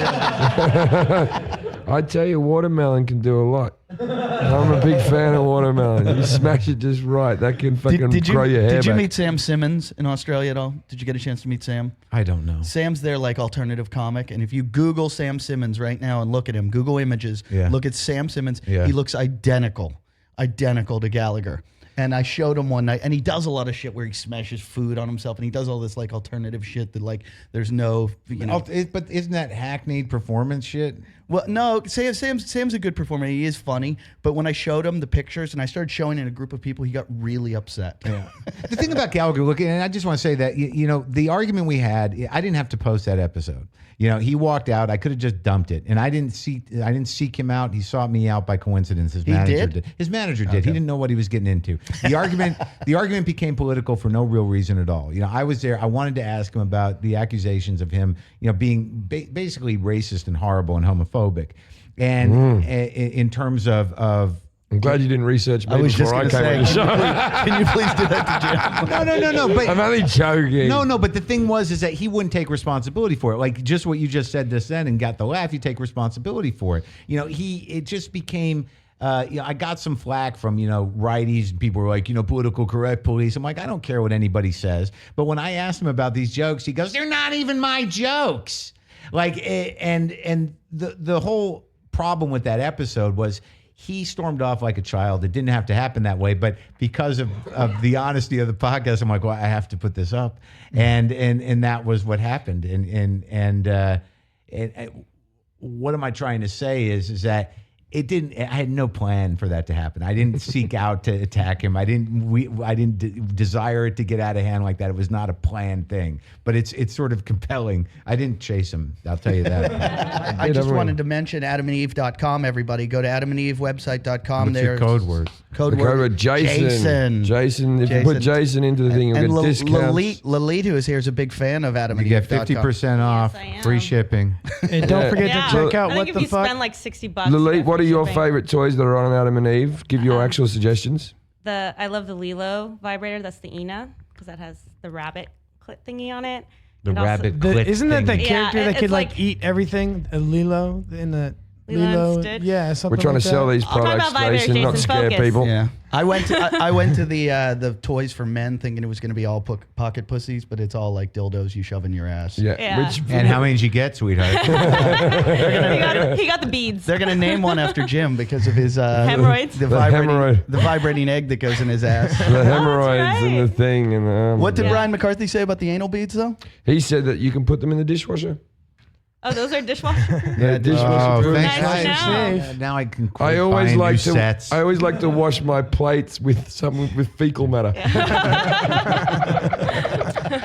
Speaker 1: I tell you, watermelon can do a lot. I'm a big fan of watermelon. You smash it just right, that can fucking grow your hair
Speaker 2: Did you
Speaker 1: back.
Speaker 2: meet Sam Simmons in Australia at all? Did you get a chance to meet Sam?
Speaker 6: I don't know.
Speaker 2: Sam's their like alternative comic, and if you Google Sam Simmons right now and look at him, Google images,
Speaker 6: Yeah.
Speaker 2: look at Sam Simmons,
Speaker 6: Yeah.
Speaker 2: he looks identical to Gallagher. And I showed him one night, and he does a lot of shit where he smashes food on himself, and he does all this like alternative shit that like there's no,
Speaker 6: But isn't that hackneyed performance shit?
Speaker 2: Well, no, Sam's a good performer. He is funny, but when I showed him the pictures and I started showing in a group of people, he got really upset.
Speaker 6: Yeah. The thing about Gallagher, look, and I just want to say that you know the argument we had, I didn't have to post that episode. You know, he walked out. I could have just dumped it, and I didn't seek him out. He sought me out by coincidence. His manager did. His manager did. He didn't know what he was getting into. The argument became political for no real reason at all. You know, I was there. I wanted to ask him about the accusations of him, you know, being basically racist and horrible and homophobic, and in terms of.
Speaker 1: I'm glad you didn't research me before I came on the show.
Speaker 2: Can you please do that to Jim?
Speaker 6: No. But
Speaker 1: I'm only joking.
Speaker 6: No, but the thing is that he wouldn't take responsibility for it. Like just what you just said just then and got the laugh, you take responsibility for it. You know, it just became, you know, I got some flack from, you know, righties and people were like, you know, political correct police. I'm like, I don't care what anybody says. But when I asked him about these jokes, he goes, they're not even my jokes. Like, and the whole problem with that episode was, he stormed off like a child. It didn't have to happen that way, but because of the honesty of the podcast, I'm like, well, I have to put this up, and that was what happened. And what am I trying to say is that it didn't. I had no plan for that to happen. I didn't seek out to attack him. I didn't desire it to get out of hand like that. It was not a planned thing. But it's sort of compelling. I didn't chase him. I'll tell you that.
Speaker 2: I just wanted to mention adamandeve.com, everybody. Go to adamandevewebsite.com.
Speaker 6: What's your code word?
Speaker 2: Code
Speaker 1: The code word
Speaker 2: Jason.
Speaker 1: Jason. If you put Jason into the thing, you'll
Speaker 2: And
Speaker 1: get discounts.
Speaker 2: Lalit, who is here, is a big fan of
Speaker 6: You get
Speaker 2: adamandeve.com.
Speaker 6: 50% off,
Speaker 8: I am.
Speaker 6: free shipping.
Speaker 3: And don't forget
Speaker 8: Yeah.
Speaker 3: to check out
Speaker 8: I
Speaker 3: what
Speaker 8: think
Speaker 3: the
Speaker 8: if you
Speaker 3: fuck.
Speaker 8: spend like $60,
Speaker 1: Lalit,
Speaker 8: you get
Speaker 1: what are
Speaker 8: free
Speaker 1: your
Speaker 8: shipping.
Speaker 1: favorite toys that are on Adam and Eve? Give your actual suggestions.
Speaker 8: I love the Lilo vibrator. That's the Ina because that has the rabbit clit thingy on it.
Speaker 6: The
Speaker 8: And also-
Speaker 6: rabbit clit
Speaker 3: Isn't that the
Speaker 6: thing.
Speaker 8: Yeah,
Speaker 3: character that
Speaker 8: it's
Speaker 3: could like
Speaker 8: like-
Speaker 3: eat everything? Lilo in the
Speaker 8: Lilo and
Speaker 3: Lilo.
Speaker 8: Stitch?
Speaker 3: Yeah, something
Speaker 1: We're trying
Speaker 3: like
Speaker 1: to sell
Speaker 3: that.
Speaker 1: these
Speaker 8: I'll talk
Speaker 1: products,
Speaker 8: about vibrator,
Speaker 1: Jason, not
Speaker 8: Jason,
Speaker 1: scare
Speaker 8: focus.
Speaker 1: people.
Speaker 2: Yeah, I went to the Toys for Men thinking it was going to be all pocket pussies, but it's all like dildos you shove in your ass.
Speaker 1: Yeah.
Speaker 8: Yeah.
Speaker 6: And how many did you get, sweetheart?
Speaker 8: he got the beads.
Speaker 2: They're gonna name one after Jim because of his
Speaker 8: Hemorrhoids?
Speaker 2: the
Speaker 1: hemorrhoid.
Speaker 2: vibrating egg that goes in his ass.
Speaker 1: The hemorrhoids and the
Speaker 8: right.
Speaker 1: thing. And
Speaker 2: What did
Speaker 8: Yeah.
Speaker 2: Brian McCarthy say about the anal beads though?
Speaker 1: he said that you can put them in the dishwasher.
Speaker 8: Oh, those are dishwasher.
Speaker 1: Yeah, dishwasher.
Speaker 6: Oh,
Speaker 1: proof.
Speaker 6: thanks.
Speaker 8: Nice to
Speaker 6: guys.
Speaker 8: know.
Speaker 6: Now I can quit
Speaker 1: I always
Speaker 6: buying new
Speaker 1: like
Speaker 6: sets.
Speaker 1: to. I always like to wash my plates with fecal matter.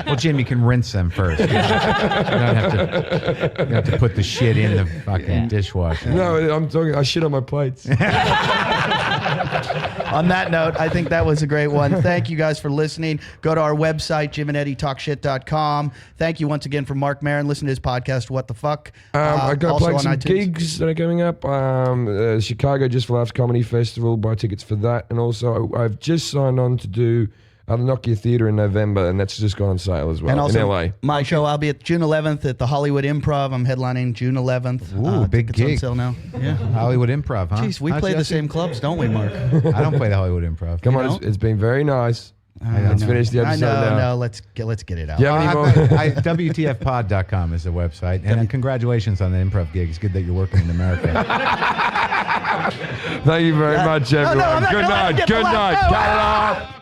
Speaker 6: Well, Jim, you can rinse them first. You don't have to put the shit in the fucking dishwasher.
Speaker 1: No, I'm talking. I shit on my plates.
Speaker 2: On that note, I think that was a great one. Thank you guys for listening. Go to our website, JimandEddieTalkShit.com. Thank you once again for Mark Maron. Listen to his podcast, What the Fuck.
Speaker 1: I got to
Speaker 2: also
Speaker 1: plug
Speaker 2: on
Speaker 1: some
Speaker 2: iTunes.
Speaker 1: gigs that are coming up. Chicago Just for Laughs Comedy Festival. Buy tickets for that. And also, I've just signed on to do the Nokia Theatre in November, and that's just gone on sale as well
Speaker 2: And also,
Speaker 1: in LA.
Speaker 2: my show, I'll be at June 11th at the Hollywood Improv. I'm headlining June 11th.
Speaker 6: Ooh, big
Speaker 2: tickets on
Speaker 6: gig.
Speaker 2: sale now. Yeah.
Speaker 6: Hollywood Improv, huh?
Speaker 2: Jeez, we
Speaker 6: How'd
Speaker 2: play
Speaker 6: you-
Speaker 2: the same clubs, don't we, Mark?
Speaker 6: I don't play the Hollywood Improv.
Speaker 1: Come on,
Speaker 2: don't?
Speaker 1: it's been very nice. Let's finish the episode
Speaker 2: I know,
Speaker 1: now.
Speaker 2: no, let's get it out.
Speaker 1: Do you have any more?
Speaker 6: WTFpod.com is the website. And congratulations on the improv gig. It's good that you're working in America.
Speaker 1: Thank you very much, everyone.
Speaker 2: I'm not
Speaker 1: Good
Speaker 2: gonna let him
Speaker 1: night.
Speaker 2: get the
Speaker 1: Good
Speaker 2: laugh.
Speaker 1: night.
Speaker 2: No.
Speaker 1: Cut it off.